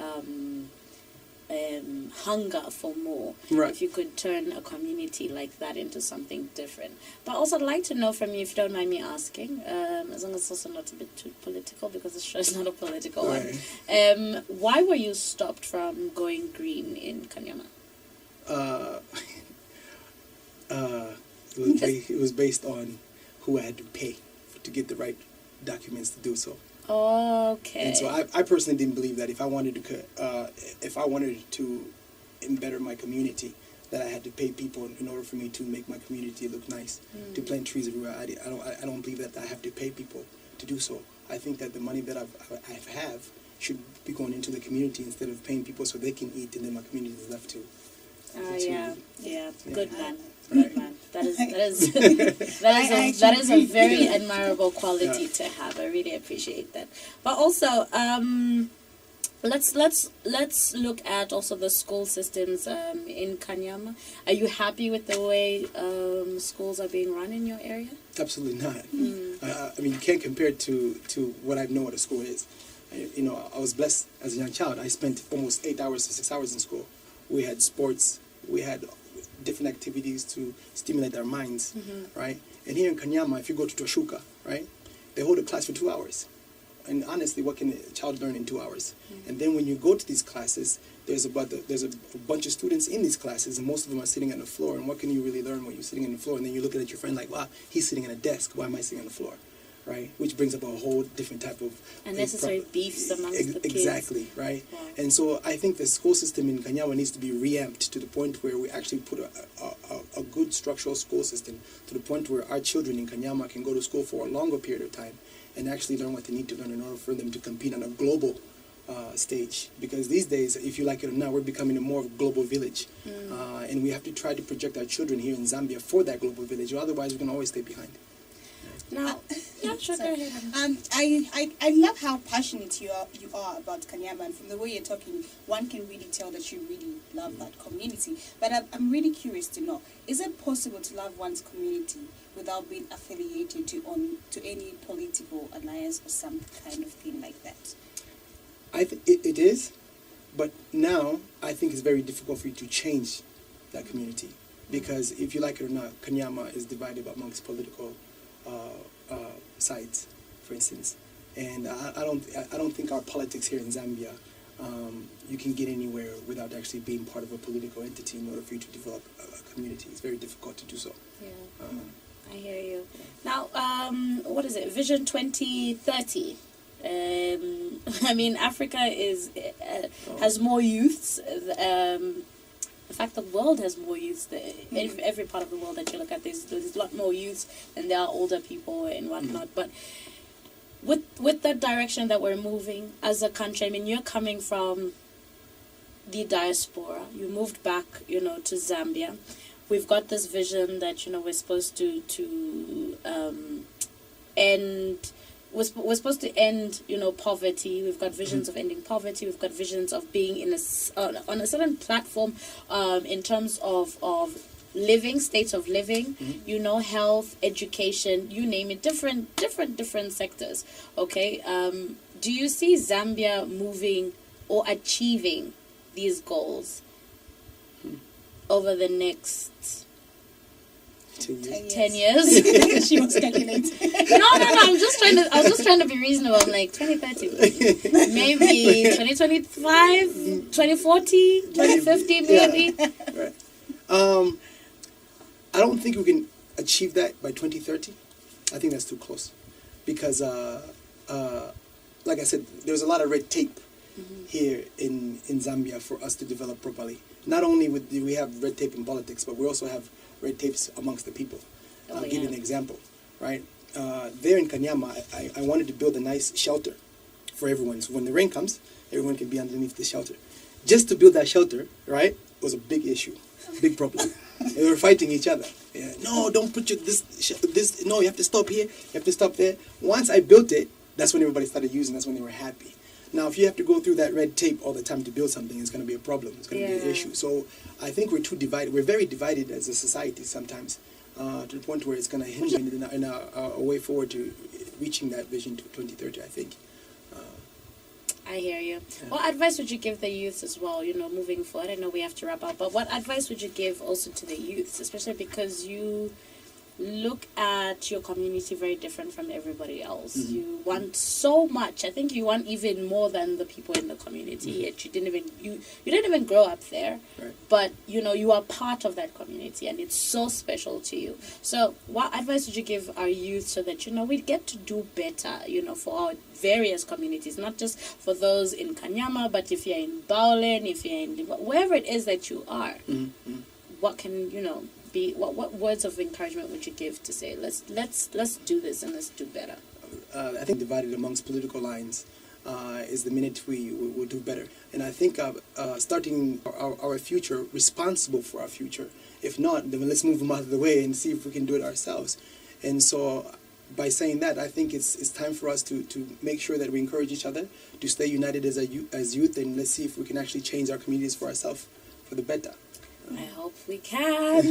hunger for more, right, if you could turn a community like that into something different. But also I'd like to know from you, if you don't mind me asking, as long as it's also not a bit too political, because the show is not a political one, why were you stopped from going green in Kanyama? It was based on who I had to pay to get the right documents to do so. Okay. And so I personally didn't believe that if I wanted to better my community, that I had to pay people in order for me to make my community look nice, to plant trees everywhere. I don't believe that I have to pay people to do so. I think that the money that I have should be going into the community instead of paying people so they can eat and then my community is left to. Good man. Good man. That is a very admirable quality to have. I really appreciate that. But also, let's look at also the school systems in Kanyama. Are you happy with the way schools are being run in your area? Absolutely not. I mean, you can't compare it to what I know what a school is. I was blessed as a young child. I spent almost 8 hours to 6 hours in school. We had sports. We had different activities to stimulate our minds, right? And here in Kanyama, if you go to Toshuka, right, they hold a class for 2 hours. And honestly, what can a child learn in 2 hours? And then when you go to these classes, there's a bunch of students in these classes, and most of them are sitting on the floor. And what can you really learn when you're sitting on the floor? And then you're looking at your friend like, wow, he's sitting at a desk. Why am I sitting on the floor? Right? Which brings up a whole different type of... unnecessary beefs amongst the kids. Exactly, right? Wow. And so I think the school system in Kanyama needs to be reamped to the point where we actually put a good structural school system to the point where our children in Kanyama can go to school for a longer period of time and actually learn what they need to learn in order for them to compete on a global stage. Because these days, if you like it or not, we're becoming a more global village. And we have to try to project our children here in Zambia for that global village, or otherwise we're going to always stay behind. Now, sure, go ahead. I love how passionate you are about Kanyama, and from the way you're talking, one can really tell that you really love that community. But I'm really curious to know, is it possible to love one's community without being affiliated to any political alliance or some kind of thing like that? It is, but now I think it's very difficult for you to change that community. because if you like it or not, Kanyama is divided amongst political sides, for instance. And I don't think our politics here in Zambia, you can get anywhere without actually being part of a political entity in order for you to develop a community. It's very difficult to do so. Yeah, I hear you. Now, what is it? Vision 2030. I mean, Africa has more youths. In fact, the world has more youths. Every part of the world that you look at, there's a lot more youths than there are older people and whatnot. But with the direction that we're moving as a country, I mean, you're coming from the diaspora. You moved back, to Zambia. We've got this vision that, we're supposed to end. We're supposed to end, poverty. We've got visions of ending poverty. We've got visions of being on a certain platform in terms of living, states of living, health, education, you name it, different sectors. Okay. Do you see Zambia moving or achieving these goals over the next 10 years? She was calculating. No. I was just trying to be reasonable. I'm like 2030, maybe 2025, 2040, 2050, maybe. Yeah. Right. I don't think we can achieve that by 2030. I think that's too close, because, like I said, there's a lot of red tape here in Zambia for us to develop properly. Not only do we have red tape in politics, but we also have red tapes amongst the people. I'll give you an example, right? There in Kanyama, I wanted to build a nice shelter for everyone. So when the rain comes, everyone can be underneath the shelter. Just to build that shelter, right, was a big issue, big problem. They were fighting each other. Yeah, no, don't put this. No, you have to stop here. You have to stop there. Once I built it, that's when everybody started using. That's when they were happy. Now, if you have to go through that red tape all the time to build something, it's going to be a problem. It's going to be an issue. So I think we're too divided. We're very divided as a society sometimes, to the point where it's going to hinder in a way forward to reaching that vision to 2030, I think. I hear you. Yeah. What advice would you give the youths as well, moving forward? I know we have to wrap up, but what advice would you give also to the youths, especially because you look at your community very different from everybody else? You want so much. I think you want even more than the people in the community. Yet you didn't even grow up there, right. But you are part of that community, and it's so special to you. So what advice would you give our youth so that we get to do better, for our various communities, not just for those in Kanyama, but if you're in Baulen, if you're in wherever it is that you are, what can what words of encouragement would you give to say let's do this and let's do better? I think divided amongst political lines is the minute we will do better. And I think starting our future, responsible for our future. If not, then let's move them out of the way and see if we can do it ourselves. And so by saying that, I think it's time for us to make sure that we encourage each other to stay united as youth, and let's see if we can actually change our communities for ourselves for the better. I hope we can.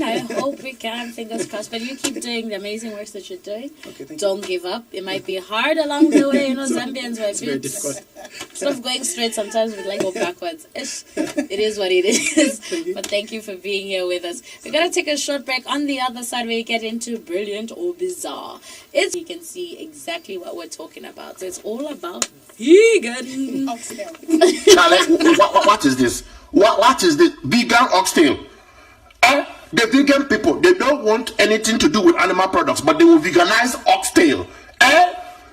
Fingers crossed. But you keep doing the amazing work that you're doing. Okay, thank you. Don't give up. It might be hard along the way. Zambians are very difficult. Instead of going straight, sometimes we go backwards. It is what it is. But thank you for being here with us. We're going to take a short break. On the other side, we get into brilliant or bizarre. You can see exactly what we're talking about. So it's all about vegan. Charlie, what is this? What is this? Vegan oxtail? The vegan people, they don't want anything to do with animal products, but they will veganize oxtail.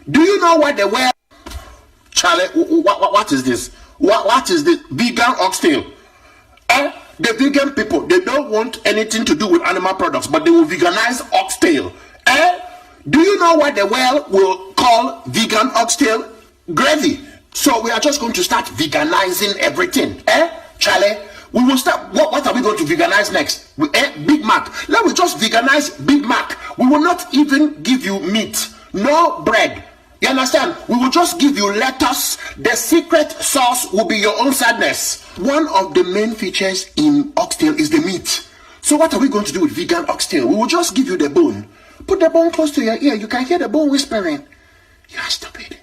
Do you know what they wear? Charlie, what is this? What is this? Vegan oxtail? The vegan people, they don't want anything to do with animal products, but they will veganize oxtail. Do you know what the world will call vegan oxtail? Gravy. So we are just going to start veganizing everything. Charlie, we will start. What are we going to veganize next? Big Mac. Let me just veganize Big Mac. We will not even give you meat, no bread. You understand? We will just give you lettuce. The secret sauce will be your own sadness. One of the main features in oxtail is the meat. So what are we going to do with vegan oxtail? We will just give you the bone. Put the bone close to your ear. You can hear the bone whispering. You are stupid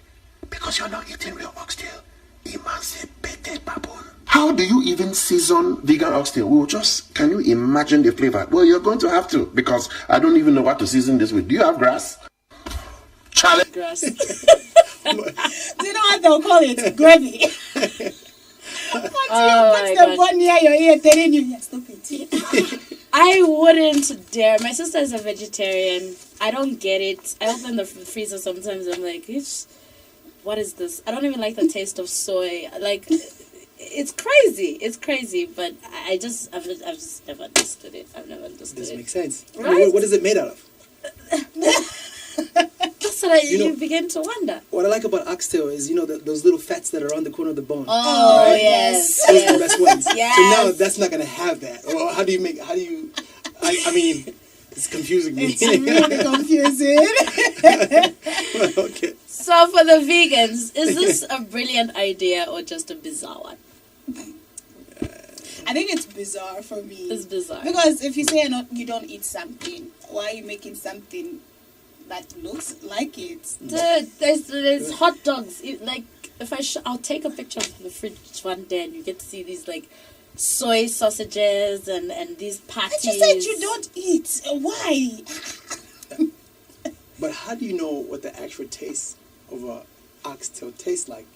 because you're not eating real oxtail. Emancipated baboon. How do you even season vegan oxtail? Well, can you imagine the flavor? Well, you're going to have to, because I don't even know what to season this with. Do you have grass? Challenge. Grass. Do you know what they'll call it? Gravy. Put the bun near your ear, telling you, yeah, stop it. I wouldn't dare. My sister is a vegetarian. I don't get it. I open the freezer sometimes. I'm like, what is this? I don't even like the taste of soy. Like, it's crazy. It's crazy. But I've just never understood it. I've never understood it. Doesn't make sense. Right? What is it made out of? That's what you begin to wonder. What I like about oxtail is, those little fats that are on the corner of the bone. Oh, right? yes. Those are the best ones. Yes. So now that's not going to have that. Well, I mean, it's confusing me. It's really confusing. Okay. So for the vegans, is this a brilliant idea or just a bizarre one? I think it's bizarre for me. It's bizarre. Because if you say you don't eat something, why are you making something that looks like it? Dude, there's hot dogs. Like, if I'll take a picture of the fridge one day and you get to see these, like, soy sausages and these patties. I just said you don't eat. Why? But how do you know what the actual taste of a oxtail tastes like?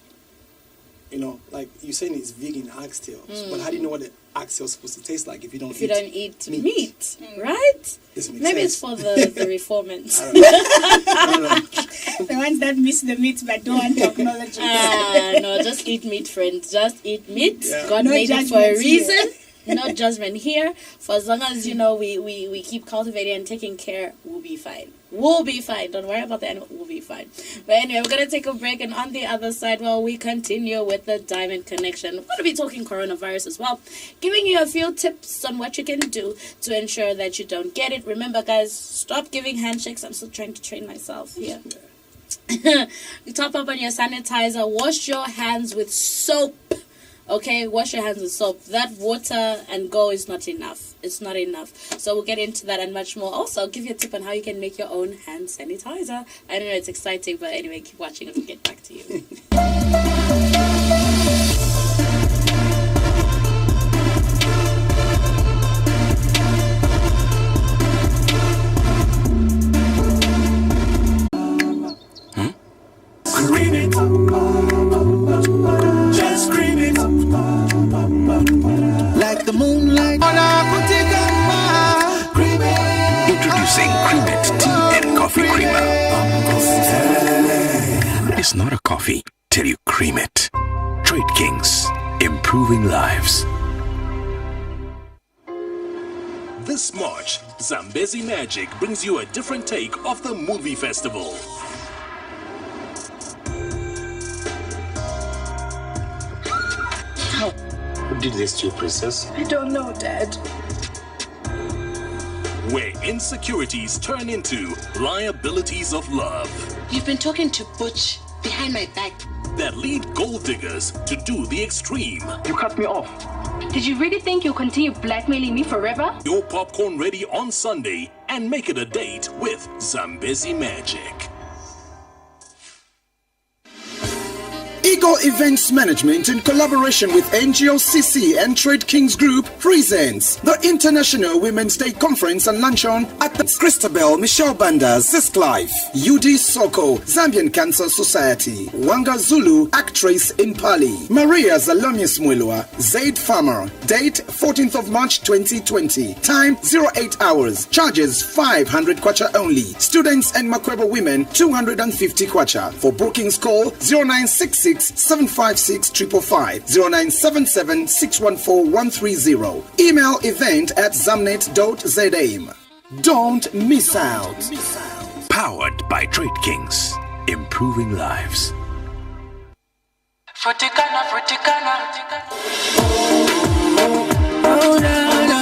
Like you're saying it's vegan oxtail, but how do you know what the oxtail is supposed to taste like if you don't eat meat? Right? Maybe it's for the reformants. I don't know. The ones that miss the meat but don't want technology. No, just eat meat, friends. Just eat meat. Yeah. God No made it for a reason. here. No judgment here. For as long as we keep cultivating and taking care, we'll be fine. We'll be fine. Don't worry about the animal. We'll be fine. But anyway, we're going to take a break. And on the other side, we continue with the Diamond Connection. We're going to be talking coronavirus as well. Giving you a few tips on what you can do to ensure that you don't get it. Remember, guys, stop giving handshakes. I'm still trying to train myself here. You top up on your sanitizer. Wash your hands with soap. Okay, wash your hands with soap. That water and go is not enough. It's not enough. So we'll get into that and much more. Also, I'll give you a tip on how you can make your own hand sanitizer. I know it's exciting, but anyway, keep watching and we'll get back to you. Scream it. Just scream it. Like the moonlight on a Introducing Cream It Tea and Coffee Creamer. It's not a coffee till you cream it. Trade Kings, improving lives. This March, Zambezi Magic brings you a different take of the movie festival. Who did this to you, Princess? I don't know, Dad. Where insecurities turn into liabilities of love. You've been talking to Butch behind my back. That lead gold diggers to do the extreme. You cut me off. Did you really think you'll continue blackmailing me forever? Your popcorn ready on Sunday and make it a date with Zambezi Magic. Eagle Events Management, in collaboration with NGOCC and Trade Kings Group, presents the International Women's Day Conference and Luncheon at the Christabel Michelle Banda, Zisk Life, UD Soko, Zambian Cancer Society, Wanga Zulu, actress in Pali, Maria Zalomius Mwilwa, Zaid Farmer. Date 14th of March 2020. Time 08 hours. Charges 500 kwacha only. Students and Makweba women 250 kwacha. For bookings call 0966 756 555, 0977 614 130. Email event@zamnet.zam. Don't miss out. Powered by Trade Kings, improving lives. Fruticana, fruticana. Oh, no, no.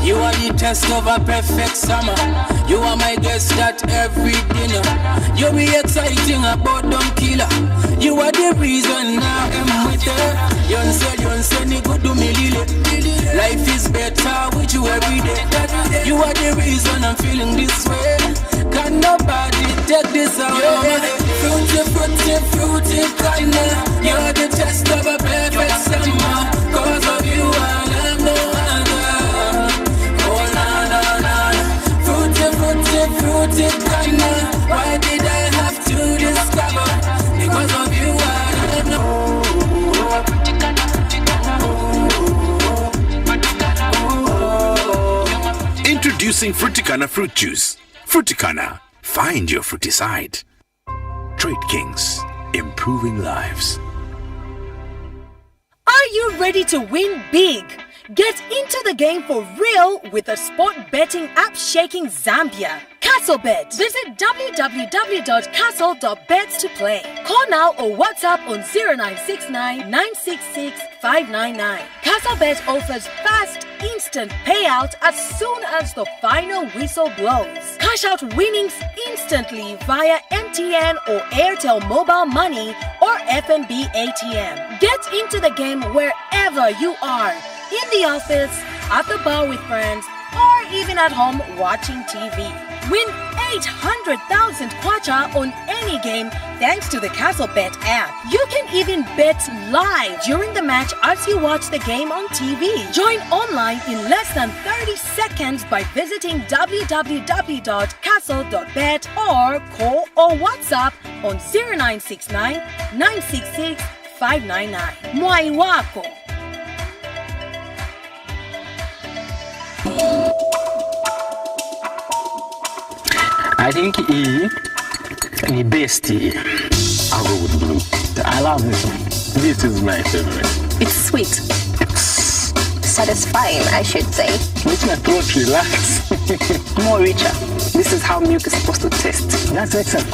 You are the test of a perfect summer. You are my guest at every dinner. You be exciting about dumb killer. You are the reason now I'm with her. Yonse, ni kudu milile. Life is better with you every day. You are the reason I'm feeling this way. Can nobody take this away? Fruity, kinda. You're the test Introducing Fruticana Fruit Juice. Fruticana, find your fruity side. Trade Kings, improving lives. Are you ready to win big? Get into the game for real with a sport betting app shaking Zambia. CastleBet. Visit www.castle.bet to play. Call now or WhatsApp on 0969 966 599. CastleBet offers fast, instant payout as soon as the final whistle blows. Cash out winnings instantly via MTN or Airtel Mobile Money or FNB ATM. Get into the game wherever you are. In the office, at the bar with friends, or even at home watching TV. Win 800,000 kwacha on any game thanks to the CastleBet app. You can even bet live during the match as you watch the game on TV. Join online in less than 30 seconds by visiting www.castle.bet or call or WhatsApp on 0969 966 599. Mwai wako. I think E is best. I'll go with blue. I love this one. This is my favorite. It's sweet. It's satisfying, I should say. Makes my throat relax. More richer. This is how milk is supposed to taste. That's excellent.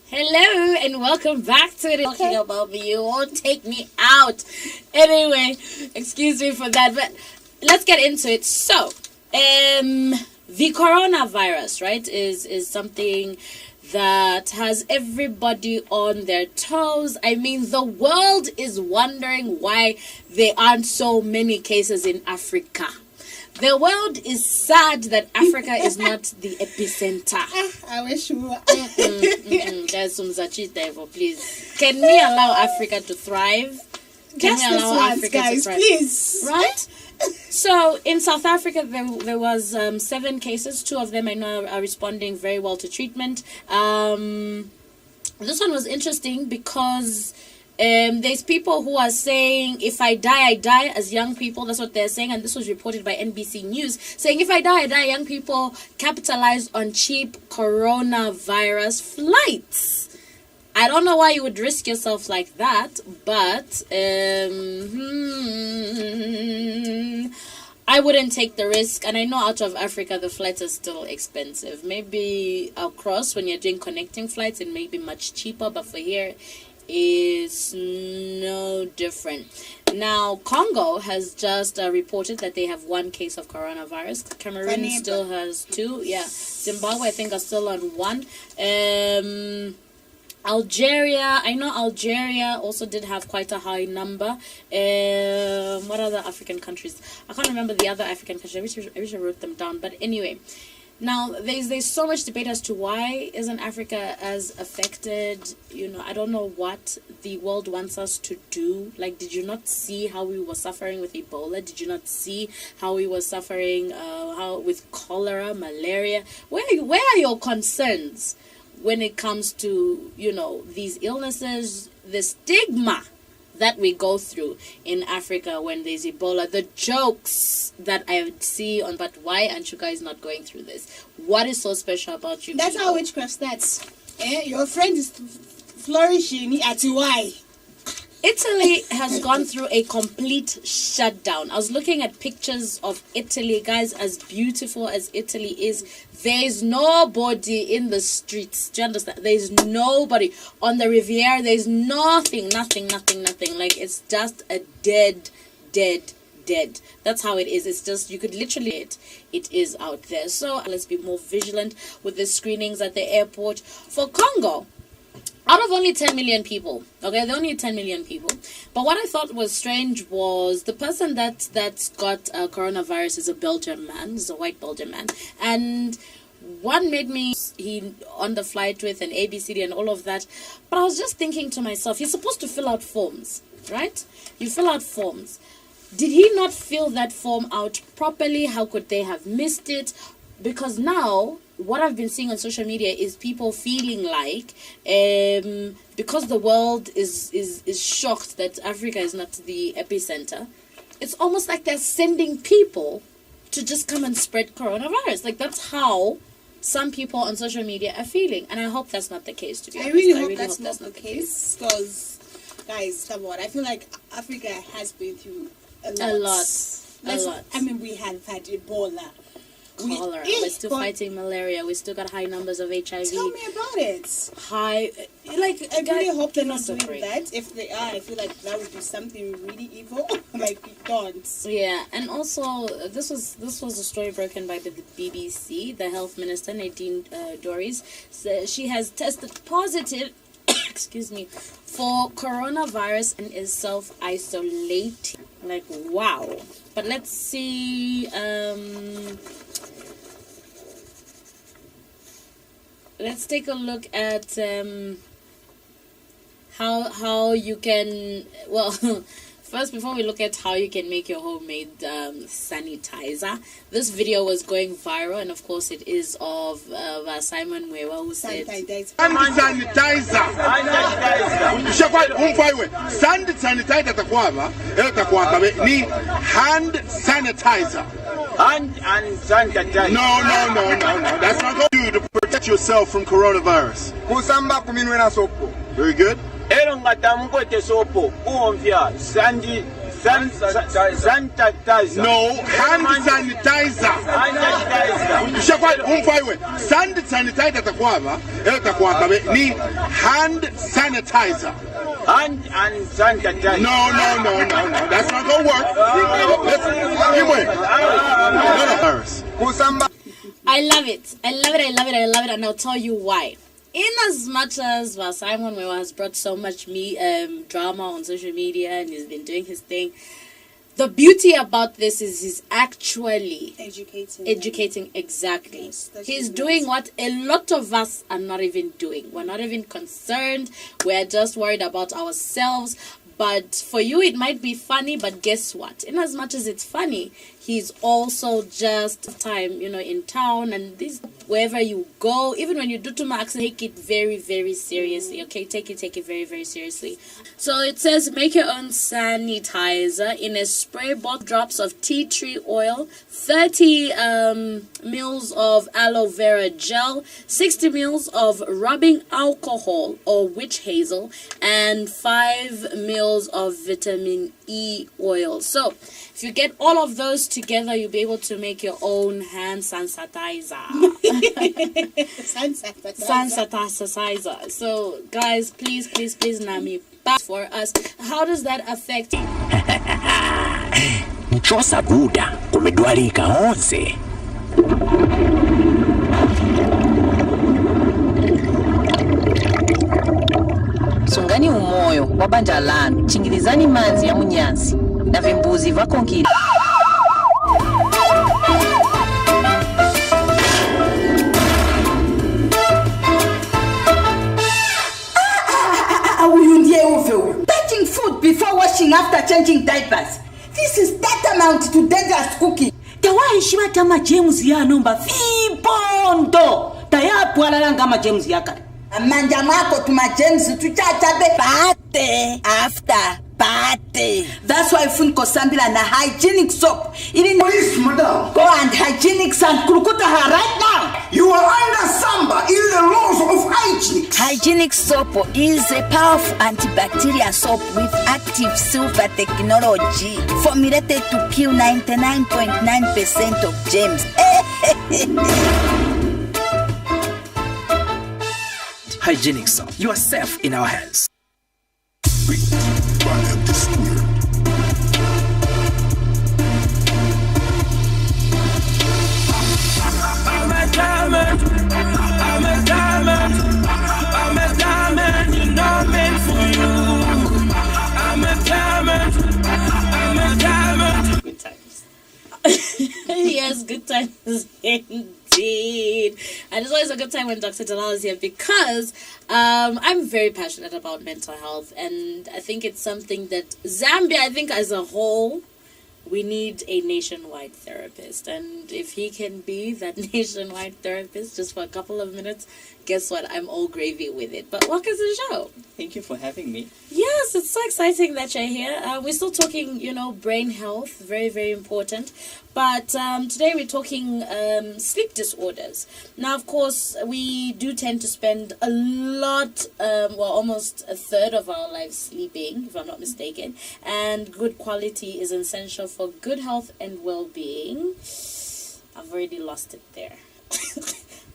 Hello and welcome back to it. Talking about me, you won't take me out. Anyway, excuse me for that, but let's get into it. So, the coronavirus, right, is something that has everybody on their toes. I mean, the world is wondering why there aren't so many cases in Africa. The world is sad that Africa is not the epicenter. I wish we were. There's some Zachita, please. Can we allow Africa to thrive? Can we allow Africa guys, to thrive? Please. Right? So, in South Africa, there was 7 cases. 2 of them I know are responding very well to treatment. This one was interesting because there's people who are saying, if I die, I die, as young people. That's what they're saying, and this was reported by NBC News, saying, if I die, I die. Young people capitalize on cheap coronavirus flights. I don't know why you would risk yourself like that, but I wouldn't take the risk. And I know out of Africa, the flights are still expensive. Maybe across, when you're doing connecting flights, it may be much cheaper, but for here, is no different. Now, Congo has just reported that they have 1 case of coronavirus. Cameroon still has 2. Yeah, Zimbabwe I think are still on 1. Algeria, I know Algeria also did have quite a high number. What other African countries? I can't remember the other African countries. I wish I wrote them down. But anyway, now there's so much debate as to why isn't Africa as affected. You know, I don't know what the world wants us to do. Like, did you not see how we were suffering with Ebola? Did you not see how we were suffering with cholera, malaria? Where are your concerns when it comes to, you know, these illnesses, the stigma that we go through in Africa when there's Ebola, the jokes that I see on, but why aren't you guys not going through this? What is so special about you? That's how witchcraft starts. Your friend is flourishing at why? Italy has gone through a complete shutdown. I was looking at pictures of Italy, guys, as beautiful as Italy is. There's nobody in the streets. Do you understand? There's nobody on the Riviera. There's nothing. Like, it's just a dead. That's how it is. It's just, you could literally, it is out there. So let's be more vigilant with the screenings at the airport. For Congo, out of only 10 million people, okay, there are only 10 million people. But what I thought was strange was the person that's got coronavirus is a Belgian man. He's a white Belgian man. And one made me, he on the flight with an ABCD and all of that. But I was just thinking to myself, you're supposed to fill out forms, right? You fill out forms. did he not fill that form out properly? How could they have missed it? Because now, what I've been seeing on social media is people feeling like, because the world is shocked that Africa is not the epicenter, it's almost like they're sending people to just come and spread coronavirus. Like, that's how some people on social media are feeling. And I hope that's not the case, to be honest. I really hope that's not the case. Because, guys, come on. I feel like Africa has been through a lot. I mean, we have had Ebola. Cholera. We're still fighting malaria. We still got high numbers of HIV. Tell me about it. I really hope they're not doing that. If they are, I feel like that would be something really evil. Like, don't. Yeah, and also this was a story broken by the BBC. The Health Minister Nadine Dorries, she has tested positive. Excuse me, for coronavirus and is self-isolating. Like, wow. But let's see. Let's take a look at how you can, well, first, before we look at how you can make your homemade sanitizer, this video was going viral, and of course it is of Simon Mwewa, who said hand sanitizer. No. That's not going to do to protect yourself from coronavirus. Very good. No, hand sanitizer. Hand sanitizer. No. That's not going to work. I love it, and I'll tell you why. In as much as Simon Mwewa has brought so much drama on social media and he's been doing his thing, the beauty about this is he's actually educating exactly. Yes, he's doing what a lot of us are not even doing. We're not even concerned. We're just worried about ourselves. But for you, it might be funny, but guess what? In as much as it's funny, he's also just time, in town and this wherever you go. Even when you do to Max, take it very, very seriously. Okay, take it very, very seriously. So it says make your own sanitizer in a spray bottle, drops of tea tree oil, 30 mils of aloe vera gel, 60 mils of rubbing alcohol or witch hazel, and 5 mils of vitamin E oil. So if you get all of those together, you'll be able to make your own hand sanitizer. Sanitizer. So guys, please Nami, back for us. How does that affect Nchosa Buda kumedwalika onse. Sungani umoyo wabanja lanu, chingilizani manzi ya munyansi na vimbuzi vakonkiri. Touching food before washing after changing diapers. This is tantamount to dangerous cooking. Tawahishima tama James ya nomba vipondo. Tayapu alalanga ma James ya kare. Manja mako tuma James tuchachabe. Pate after pate. That's why funko sambila na hygienic soap. Please, madam. Go and hygienic sand kurukuta her right now. You are under Samba in the laws of hygienic. Hygienic soap is a powerful antibacterial soap with active silver technology formulated to kill 99.9% of germs. Hygienic soap. You are safe in our hands. I'm a diamond, you're not meant for you. I'm a diamond. Good times. Yes, good times indeed. And it's always a good time when Dr. Dalal is here because I'm very passionate about mental health, and I think it's something that Zambia, as a whole, we need a nationwide therapist. And if he can be that nationwide therapist just for a couple of minutes, guess what? I'm all gravy with it. But welcome to the show. Thank you for having me. Yes, it's so exciting that you're here. We're still talking, brain health. Very, very important. But today we're talking sleep disorders. Now, of course, we do tend to spend a lot, almost a third of our lives sleeping, if I'm not mistaken. And good quality is essential for good health and well-being. I've already lost it there.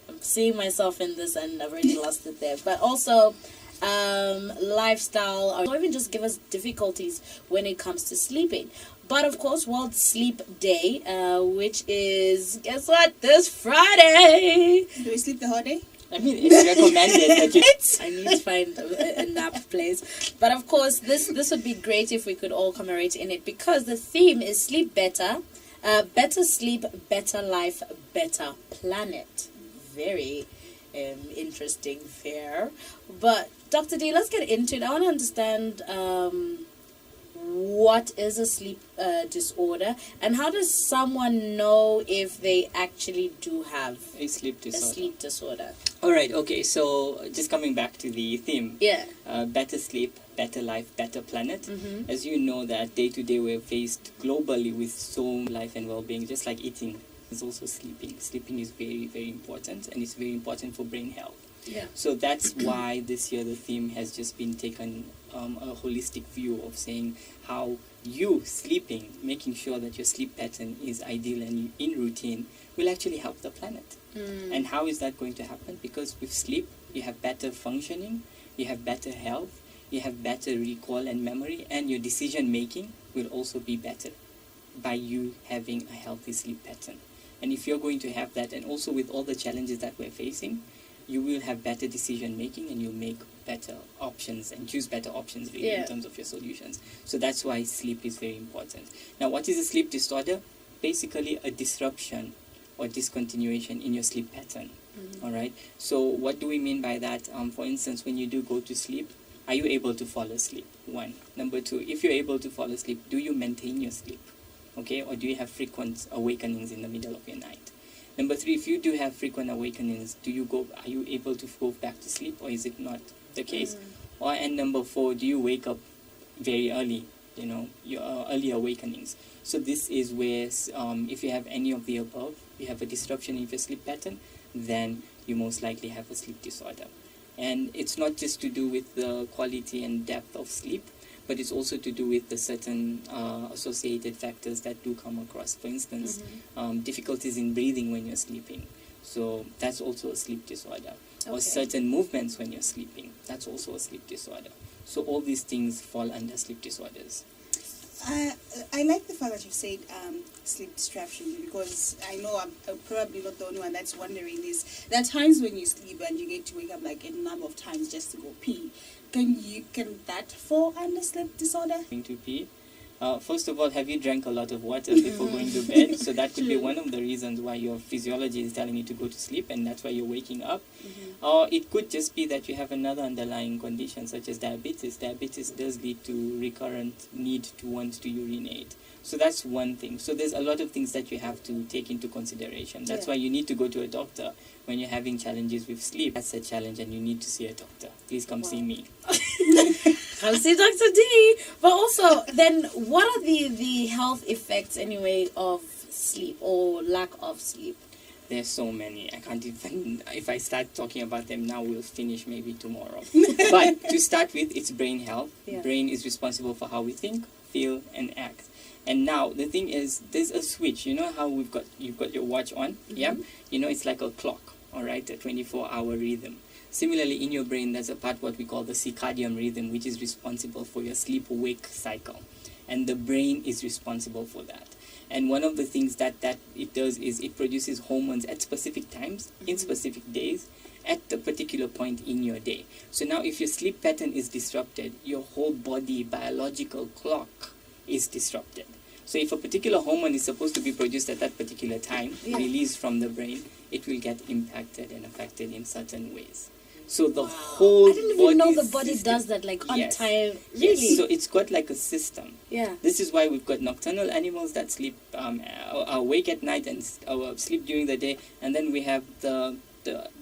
I'm seeing myself in this and I've already lost it there. But also, lifestyle, or even just give us difficulties when it comes to sleeping. But of course, World Sleep Day, which is, guess what, this Friday. Do we sleep the whole day? I mean, it's recommended that you... I need to find a nap place. But of course, this would be great if we could all commemorate in it, because the theme is sleep better, better sleep, better life, better planet. Very interesting there. But Dr. D, let's get into it. I want to understand what is a sleep disorder, and how does someone know if they actually do have a sleep disorder? All right, okay, so just coming back to the theme. Yeah. Better sleep, better life, better planet. Mm-hmm. As you know that day to day we're faced globally with so life and well-being, just like eating. It's also sleeping. Sleeping is very, very important, and it's very important for brain health. Yeah. So that's why this year the theme has just been taken a holistic view of saying how you sleeping, making sure that your sleep pattern is ideal and in routine, will actually help the planet. And how is that going to happen? Because with sleep, you have better functioning, you have better health, you have better recall and memory, and your decision making will also be better by you having a healthy sleep pattern. And if you're going to have that, and also with all the challenges that we're facing, you will have better decision making, and you'll make better options and choose better options really in terms of your solutions. So that's why sleep is very important. Now, what is a sleep disorder? Basically a disruption or discontinuation in your sleep pattern. All right. So what do we mean by that? For instance, when you do go to sleep, are you able to fall asleep? One. Number two, if you're able to fall asleep, do you maintain your sleep? Okay, or do you have frequent awakenings in the middle of your night? Number three, if you do have frequent awakenings, are you able to go back to sleep, or is it not the case? And number four, do you wake up very early, your early awakenings? So this is where, if you have any of the above, you have a disruption in your sleep pattern, then you most likely have a sleep disorder. And it's not just to do with the quality and depth of sleep, but it's also to do with the certain associated factors that do come across. For instance, difficulties in breathing when you're sleeping. So that's also a sleep disorder. Or certain movements when you're sleeping. That's also a sleep disorder. So all these things fall under sleep disorders. I like the fact that you've said sleep disruption, because I know I'm probably not the only one that's wondering this. There are times when you sleep and you get to wake up like a number of times just to go pee. Can that fall under sleep disorder? Going to pee. First of all, have you drank a lot of water before going to bed? So that could be one of the reasons why your physiology is telling you to go to sleep, and that's why you're waking up. Or it could just be that you have another underlying condition, such as diabetes. Diabetes does lead to recurrent need to want to urinate. So that's one thing. So there's a lot of things that you have to take into consideration. That's why you need to go to a doctor when you're having challenges with sleep. That's a challenge, and you need to see a doctor. Please come see me. Come see Dr. D. But also, then what are the health effects anyway of sleep or lack of sleep? There's so many. I can't even, if I start talking about them now, we'll finish maybe tomorrow. But to start with, it's brain health. Brain is responsible for how we think, feel, and act. And now the thing is, there's a switch. You know how you've got your watch on? Yeah. It's like a clock. All right, a 24-hour rhythm. Similarly, in your brain, there's a part what we call the circadian rhythm, which is responsible for your sleep-wake cycle. And the brain is responsible for that. And one of the things that it does is it produces hormones at specific times, in specific days, at the particular point in your day. So now if your sleep pattern is disrupted, your whole body biological clock is disrupted. So if a particular hormone is supposed to be produced at that particular time, released from the brain, it will get impacted and affected in certain ways. So the whole I didn't even know the body does that, like on time. Really? Yes. So it's got like a system. Yeah. This is why we've got nocturnal animals that sleep, are awake at night and sleep during the day, and then we have the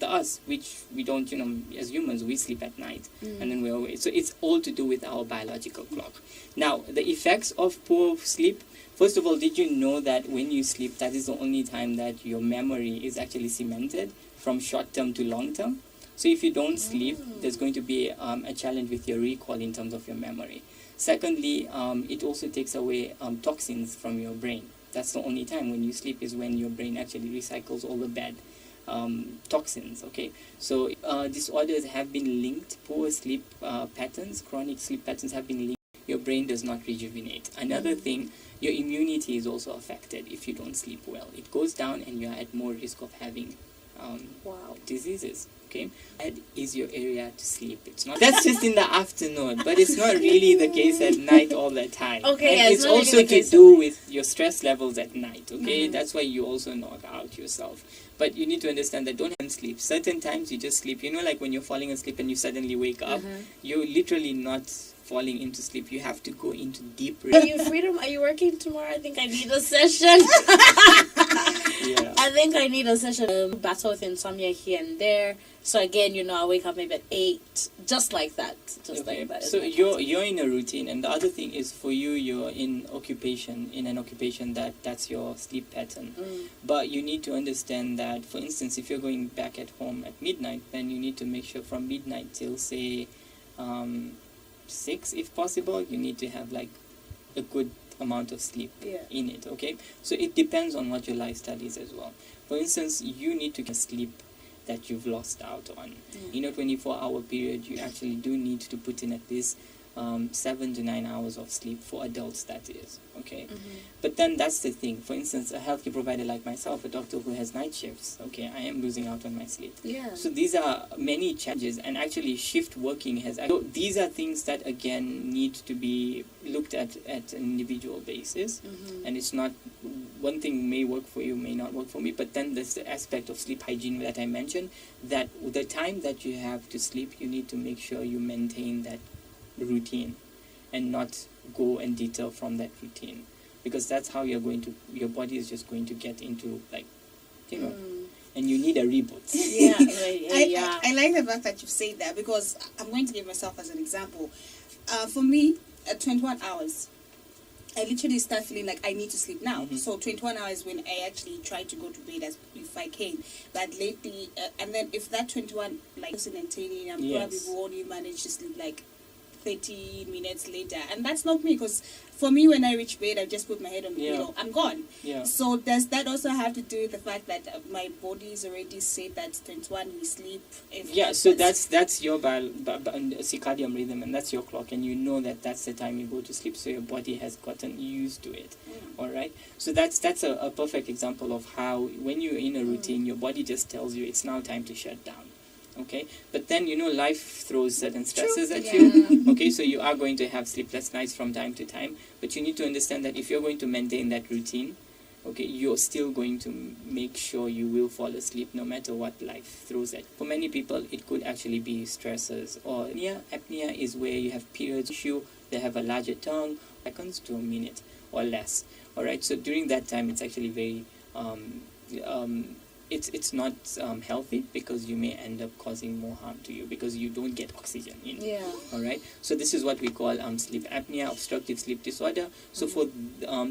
us, which we don't, as humans, we sleep at night and then we're awake. So it's all to do with our biological clock. Now, the effects of poor sleep. First of all, did you know that when you sleep, that is the only time that your memory is actually cemented from short term to long term? So if you don't sleep, there's going to be a challenge with your recall in terms of your memory. Secondly, it also takes away toxins from your brain. That's the only time when you sleep is when your brain actually recycles all the bad toxins, okay? So disorders have been linked, poor sleep patterns, chronic sleep patterns have been linked. Your brain does not rejuvenate. Another thing, your immunity is also affected if you don't sleep well. It goes down and you're at more risk of having diseases. Okay, that is your area to sleep. It's not. That's just in the afternoon, but it's not really the case at night all the time. Okay, and it's also to do with your stress levels at night. Okay, that's why you also knock out yourself. But you need to understand that don't sleep. Certain times you just sleep. Like when you're falling asleep and you suddenly wake up, you're literally not falling into sleep. You have to go into deep rest. Are you Freedom? Are you working tomorrow? I think I need a session. Yeah. I think I need a session. Battle with insomnia here and there. So again, I wake up maybe at 8, just like that. Like that. So you're in a routine, and the other thing is for you, you're in an occupation that's your sleep pattern. But you need to understand that, for instance, if you're going back at home at midnight, then you need to make sure from midnight till say 6, if possible, you need to have like a good amount of sleep in it. Okay, so it depends on what your lifestyle is as well. For instance, you need to get sleep that you've lost out on. 24-hour period, you actually do need to put in at least 7 to 9 hours of sleep for adults, that is. Okay, but then that's the thing. For instance, a healthcare provider like myself, a doctor who has night shifts, okay, I am losing out on my sleep. Yeah. So these are many challenges, and actually shift working has. So these are things that again need to be looked at an individual basis, and it's not one thing may work for you, may not work for me. But then there's the aspect of sleep hygiene that I mentioned. That the time that you have to sleep, you need to make sure you maintain that routine and not go and deter from that routine, because that's how your body is just going to get into and you need a reboot. I like the fact that you say that, because I'm going to give myself as an example. For me, at 21 hours, I literally start feeling like I need to sleep now. So 21 hours when I actually try to go to bed as if I can. But lately, and then if that 21 isn't maintaining, I'm probably will only manage to sleep like 30 minutes later, and that's not me, because for me, when I reach bed, I just put my head on the pillow, I'm gone. So does that also have to do with the fact that my body is already set that 21 we sleep? So that's your circadian rhythm, and that's your clock, and you know that's the time you go to sleep, so your body has gotten used to it. All right, so that's a perfect example of how when you're in a routine, your body just tells you it's now time to shut down. Okay, but then life throws certain stresses at you. Okay, so you are going to have sleepless nights from time to time, but you need to understand that if you're going to maintain that routine, okay, you're still going to make sure you will fall asleep no matter what life throws at you. For many people, it could actually be stressors, or apnea is where you have periods issue, they have a larger tongue, seconds to a minute or less. All right, so during that time, it's actually very it's not healthy, because you may end up causing more harm to you because you don't get oxygen in. All right. So this is what we call sleep apnea, obstructive sleep disorder. So for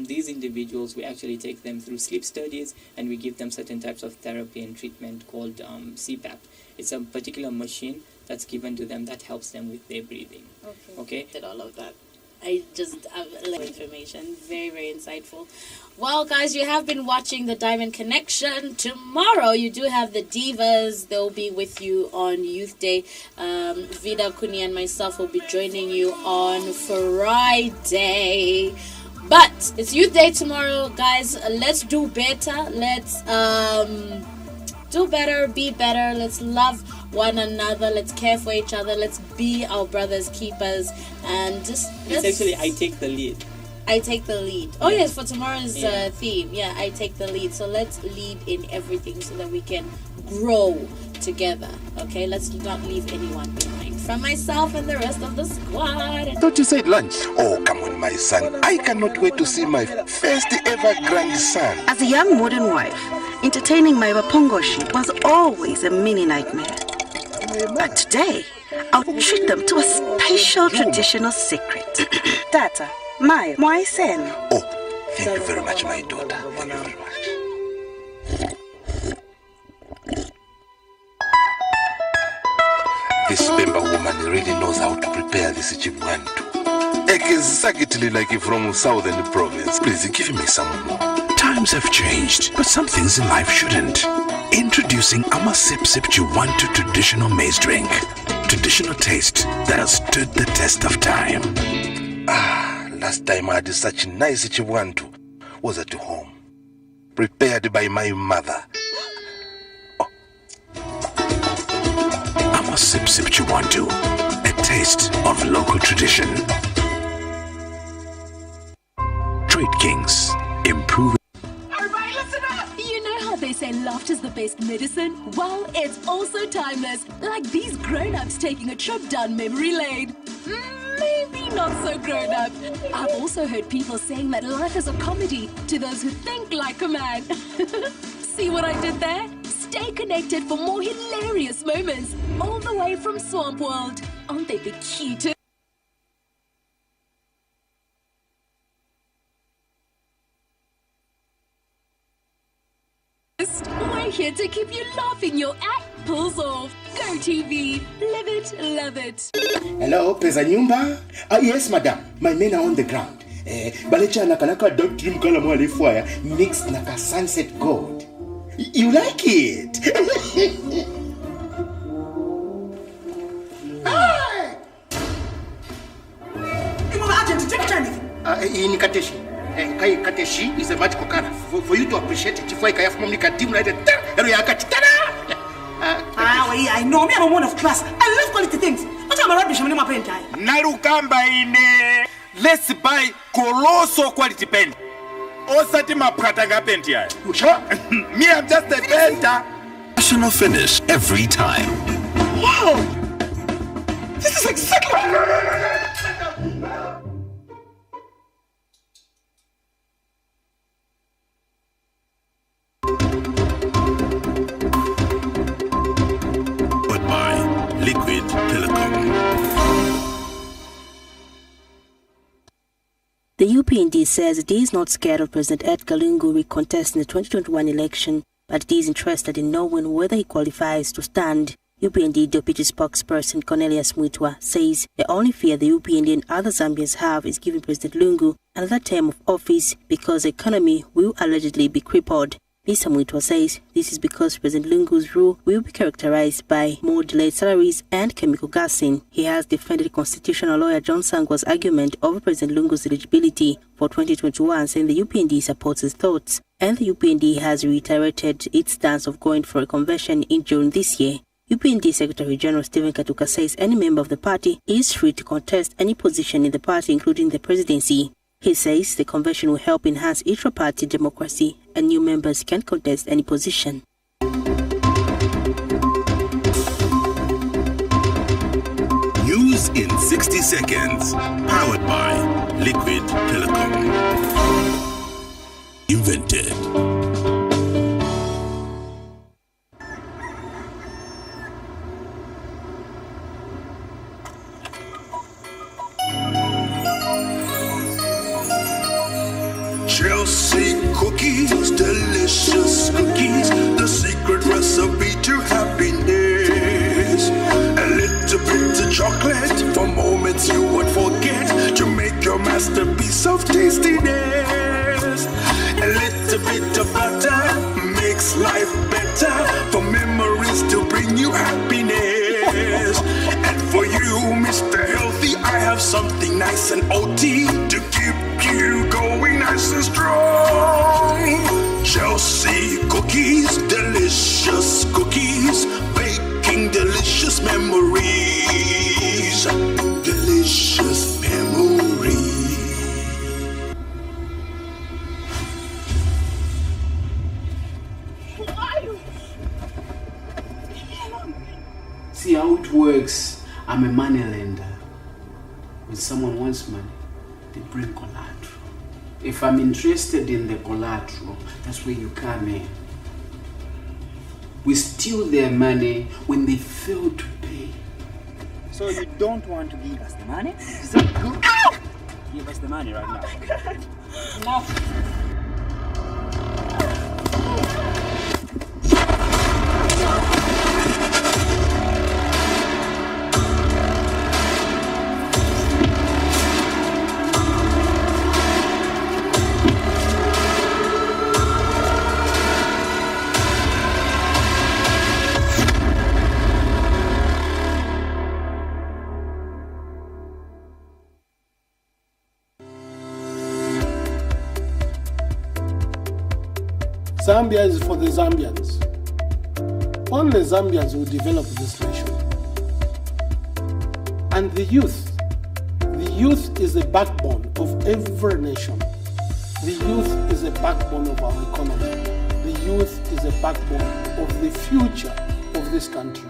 these individuals, we actually take them through sleep studies, and we give them certain types of therapy and treatment called CPAP. It's a particular machine that's given to them that helps them with their breathing. Okay. Did all of that. I just like information. Very, very insightful. Well, guys, you have been watching the Diamond Connection. Tomorrow, you do have the Divas. They'll be with you on Youth Day. Vida, Kuni, and myself will be joining you on Friday. But it's Youth Day tomorrow, guys. Let's do better. Let's do better, be better. Let's love one another. Let's care for each other. Let's be our brothers' keepers. And just... It's actually, I take the lead. I take the lead. Oh, yes, for tomorrow's theme. Yeah, I take the lead. So let's lead in everything so that we can grow together. Okay, let's not leave anyone behind. From myself and the rest of the squad. Thought you said lunch. Oh, come on, my son. I cannot wait to see my first ever grandson. As a young modern wife, entertaining my Wapongoshi was always a mini nightmare. But today, I'll treat them to a special traditional secret. Tata, Maya, Moisen. Oh, thank you very much, my daughter. Thank you very much. This Bemba woman really knows how to prepare this chibwantu. Exactly like from southern province. Please give me some more. Times have changed, but some things in life shouldn't. Introducing Ama Sip Sip Chiwantu traditional maize drink. Traditional taste that has stood the test of time. Last time I had such nice chiwantu was at home. Prepared by my mother. Ama Sip Sip Chiwantu. A taste of local tradition. Trade Kings. Improving. Everybody listen up! You know how they say laughter's the best medicine? Well, it's also timeless. Like these grown-ups taking a trip down memory lane. Maybe not so grown up. I've also heard people saying that life is a comedy to those who think like a man. See what I did there? Stay connected for more hilarious moments all the way from Swamp World. Aren't they the cutest? We're here to keep you laughing your apples off. Go TV. Live it, love it. Hello, pesa nyumba? Yes, madam. My men are on the ground. Balecha nakanaka dot trim kala mwale fire mixed naka sunset gold. You like it? Hi! In Kateshi. Kai Kateshi is a magical color. For you to appreciate it, if I have money, I know me, I'm a woman of class. I love quality things. But I'm a rubbish, I'm a pen tie. Narukamba ine. Let's buy colossal quality pen. Osati mapratanga pen tie. Me, I'm just a painter. National finish every time. Wow! This is exactly. Liquid Telecom. The UPND says it is not scared of President Edgar Lungu recontesting the 2021 election, but it is interested in knowing whether he qualifies to stand. UPND Deputy Spokesperson Cornelius Mwitwa says the only fear the UPND and other Zambians have is giving President Lungu another term of office because the economy will allegedly be crippled. Mr. Mwitwa says this is because President Lungu's rule will be characterized by more delayed salaries and chemical gassing. He has defended constitutional lawyer John Sangwa's argument over President Lungu's eligibility for 2021, saying the UPND supports his thoughts, and the UPND has reiterated its stance of going for a convention in June this year. UPND Secretary General Stephen Katuka says any member of the party is free to contest any position in the party, including the presidency. He says the convention will help enhance intra-party democracy and new members can contest any position. News in 60 seconds. Powered by Liquid Telecom. Invented. Chelsea cookies, delicious cookies, the secret recipe to happiness. A little bit of chocolate for moments you would forget to make your masterpiece of tastiness. A little bit of butter makes life better for memories to bring you happiness. And for you, Mr. Healthy, I have something nice and OT to keep you going nice and strong. Chelsea cookies, delicious cookies, baking delicious memories. Delicious memories. how it works, I'm a money lender. When someone wants money, they bring collateral. If I'm interested in the collateral, that's where you come in. We steal their money when they fail to pay. So you don't want to give us the money? Is that good? Ow! Give us the money right now. No. Zambia is for the Zambians. Only Zambians will develop this nation. And the youth is the backbone of every nation. The youth is the backbone of our economy. The youth is the backbone of the future of this country.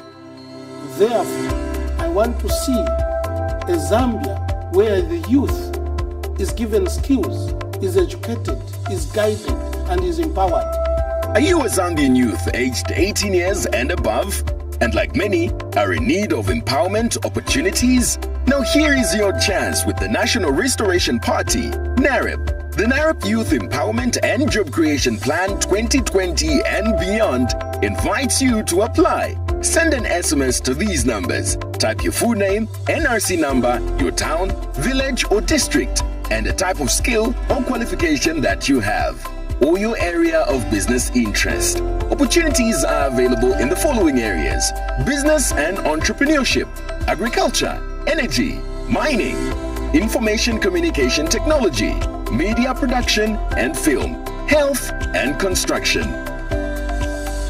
Therefore, I want to see a Zambia where the youth is given skills, is educated, is guided, and is empowered. Are you a Zambian youth aged 18 years and above? And like many, are in need of empowerment opportunities? Now here is your chance with the National Restoration Party, NAREP. The NAREP Youth Empowerment and Job Creation Plan 2020 and beyond invites you to apply. Send an SMS to these numbers. Type your full name, NRC number, your town, village or district, and the type of skill or qualification that you have, or your area of business interest. Opportunities are available in the following areas: business and entrepreneurship, agriculture, energy, mining, information communication technology, media production and film, health and construction.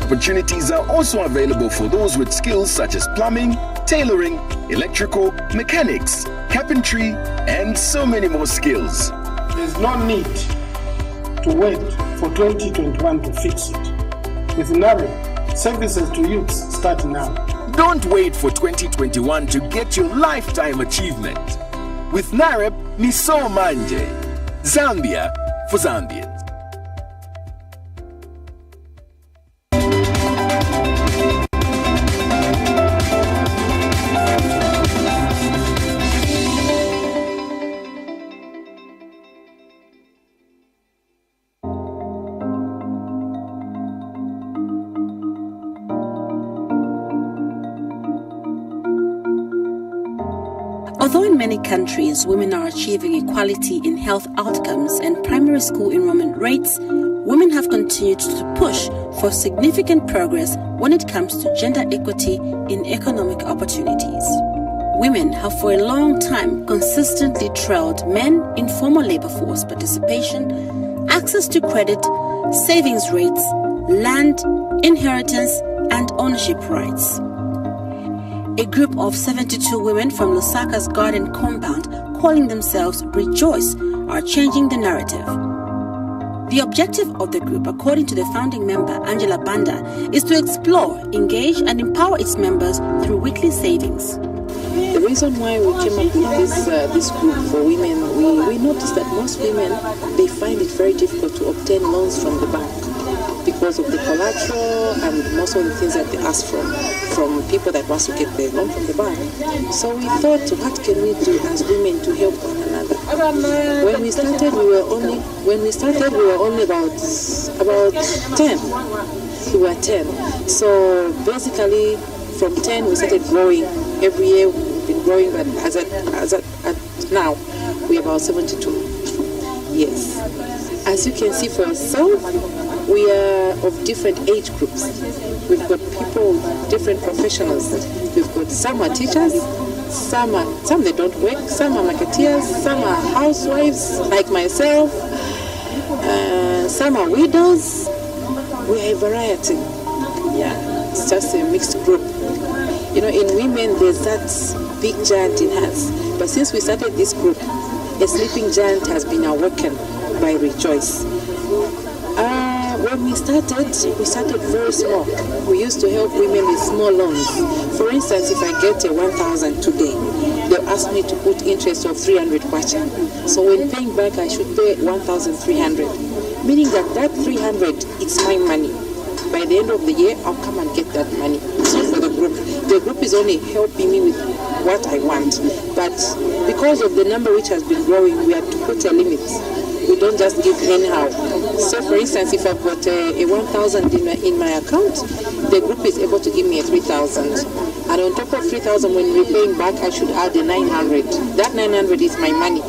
Opportunities are also available for those with skills such as plumbing, tailoring, electrical, mechanics, carpentry, and so many more skills. There's no need to wait for 2021 to fix it. With NAREP, services to youths start now. Don't wait for 2021 to get your lifetime achievement. With NAREP, Niso Manje. Zambia for Zambians. Although in many countries women are achieving equality in health outcomes and primary school enrollment rates, women have continued to push for significant progress when it comes to gender equity in economic opportunities. Women have for a long time consistently trailed men in formal labor force participation, access to credit, savings rates, land, inheritance, and ownership rights. A group of 72 women from Lusaka's garden compound, calling themselves Rejoice, are changing the narrative. The objective of the group, according to the founding member Angela Banda, is to explore, engage, and empower its members through weekly savings. The reason why we came up with this group for women, we noticed that most women, they find it very difficult to obtain loans from the bank because of the collateral and most of the things that they ask from people that wants to get the loan from the bank. So we thought, what can we do as women to help one another? When we started, we were only about 10. We were 10. So basically, from 10 we started growing. Every year we've been growing, but as at now we're about 72. Yes. As you can see for yourself, we are of different age groups. We've got people, different professionals. We've got some are teachers, some they don't work, some are marketeers, some are housewives like myself, some are widows. We are a variety. Yeah, it's just a mixed group. You know, in women there's that big giant in us. But since we started this group, a sleeping giant has been awakened by Rejoice. When we started very small. We used to help women with small loans. For instance, if I get a 1,000 today, they'll ask me to put interest of 300 kwacha. So when paying back, I should pay 1,300, meaning that 300, it's my money. By the end of the year, I'll come and get that money. So for the group is only helping me with what I want. But because of the number which has been growing, we have to put a limit. We don't just give anyhow. So for instance, if I've got a 1,000 in my account, the group is able to give me a 3,000. And on top of 3,000, when we're paying back, I should add a 900. That 900 is my money.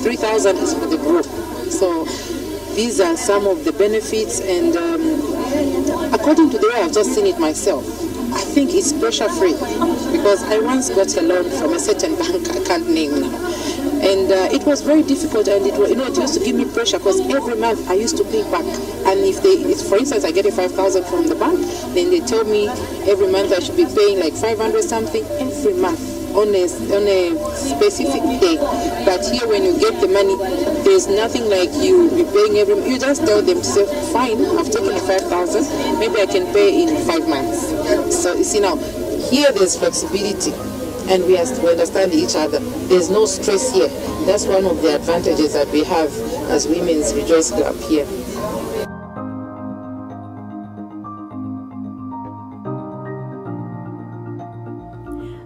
3,000 is for the group. So these are some of the benefits, and according to the way I've just seen it myself, I think it's pressure free, because I once got a loan from a certain bank, I can't name now, and it was very difficult, and it used to give me pressure, because every month I used to pay back. And for instance, I get a 5,000 from the bank, then they tell me every month I should be paying like 500 something every month on a specific day. But here, when you get the money, there's nothing like you be paying every month. You just tell them, say, fine, I've taken a 5,000, maybe I can pay in 5 months. So you see now, here there's flexibility, and we understand each other. There's no stress here. That's one of the advantages that we have as Women's Rejoice Club here.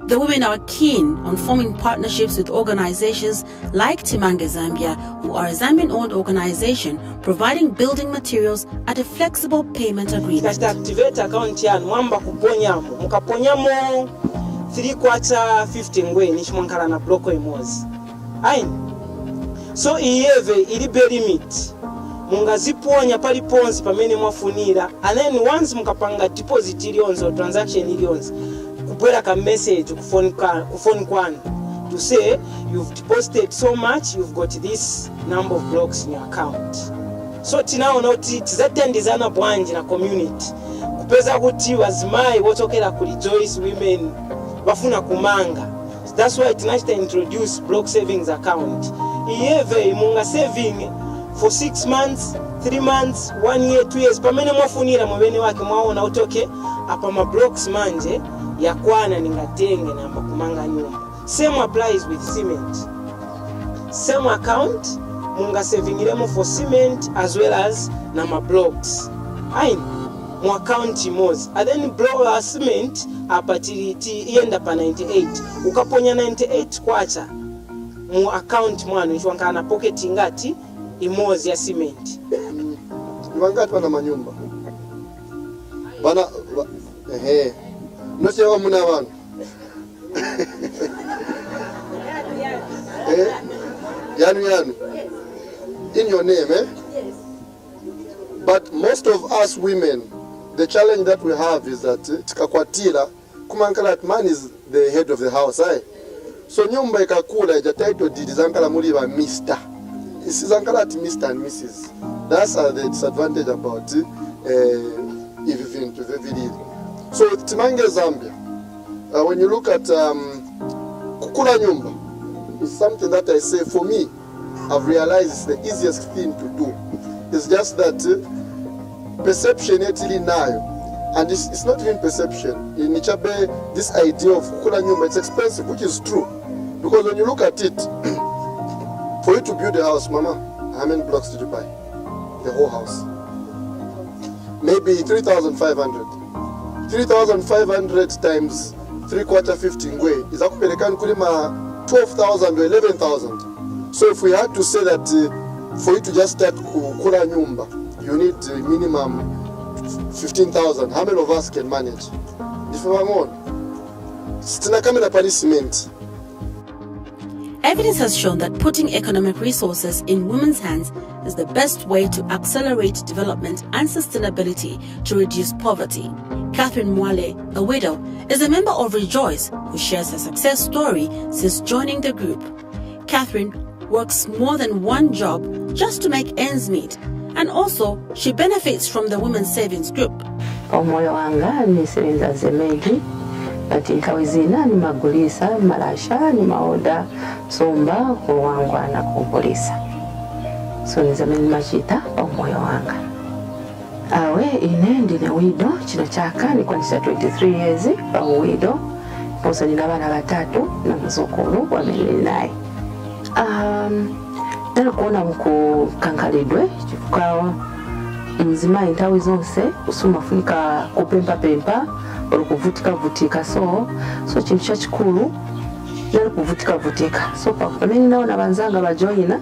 The women are keen on forming partnerships with organizations like Timange Zambia, who are a Zambian-owned organization providing building materials at a flexible payment agreement. Activate account ya mwamba kuponyamo. Mukaponyamo 3/4 50 ngwe nishimwankala na bloko imozi. Aini. So iyeve ilibe limit. Mungaziponya pali ponzi pamene mwafunira. And then once mukapanga deposit ilionzo, transaction ilionzo, kupwela ka message ku phone kwanu to say you've deposited so much, you've got this number of blocks in your account. So tinaona kuti tizathandizana bwanji na community kupeza kuti wazimai wotokera ku Rejoice Women bafuna kumanga. So that's why tinachita introduce block savings account. Iyeve munga saving for 6 months, 3 months, 1 year, 2 years, pamene mwafunira mwene wake mwaona utoke apa ma blocks manje yakwana ningatenge namba kumanga nyumba. Same applies with cement. Same account munga savingiremo for cement as well as nama blocks. Aini mu account mozi. And then block cement apatiriti ienda pa 98. Ukaponya 98 kwacha mu account mwanu nchwankana na pocket ngati imozi ya cement. Wangati wana manyumba. Bana no se wa muna wana. Yanu. In your name, eh? Yes. But most of us women, the challenge that we have is that tikakwatira kumankala man is the head of the house, eh? So nyumba ikakula ija title deed zankala muri ba Mr. Isizankala ati Mr. and Mrs. That's the disadvantage about So Timange Zambia, when you look at kukula nyumba, it's something that I say for me, I've realized it's the easiest thing to do. It's just that perception etili nayo, and it's not even perception. In Ichabe, this idea of kukula nyumba, it's expensive, which is true. Because when you look at it, for you to build a house, Mama, how many blocks did you buy? The whole house. Maybe 3,500. 3,500 times 3/4 50 ngwe is akupelekana kulima 12,000 or 11,000. So if we had to say that for you to just start kukula nyumba, you need minimum 15,000. How many of us can manage? If we are on, still coming up cement. Evidence has shown that putting economic resources in women's hands is the best way to accelerate development and sustainability to reduce poverty. Catherine Mwale, a widow, is a member of Rejoice who shares her success story since joining the group. Catherine works more than one job just to make ends meet, and also she benefits from the Women's Savings Group. Omoyo wanga ni sebenza zemeji ati nkawizina ni magulisa malasha ni maoda somba kuwangwa na kupolisa so nizameni machita omoyo wanga awe ine ndine wido kino kyaka nikwanisa 23 years pa wido posa nina bana batatu na muzukulu wa naye dala kuona mukukankalidwe chifukwa mzima entawi zonse usuma funika kupempa olukuvutika so chintu kyakikulu dala kuvutika so pamene naona banzanga bajoyina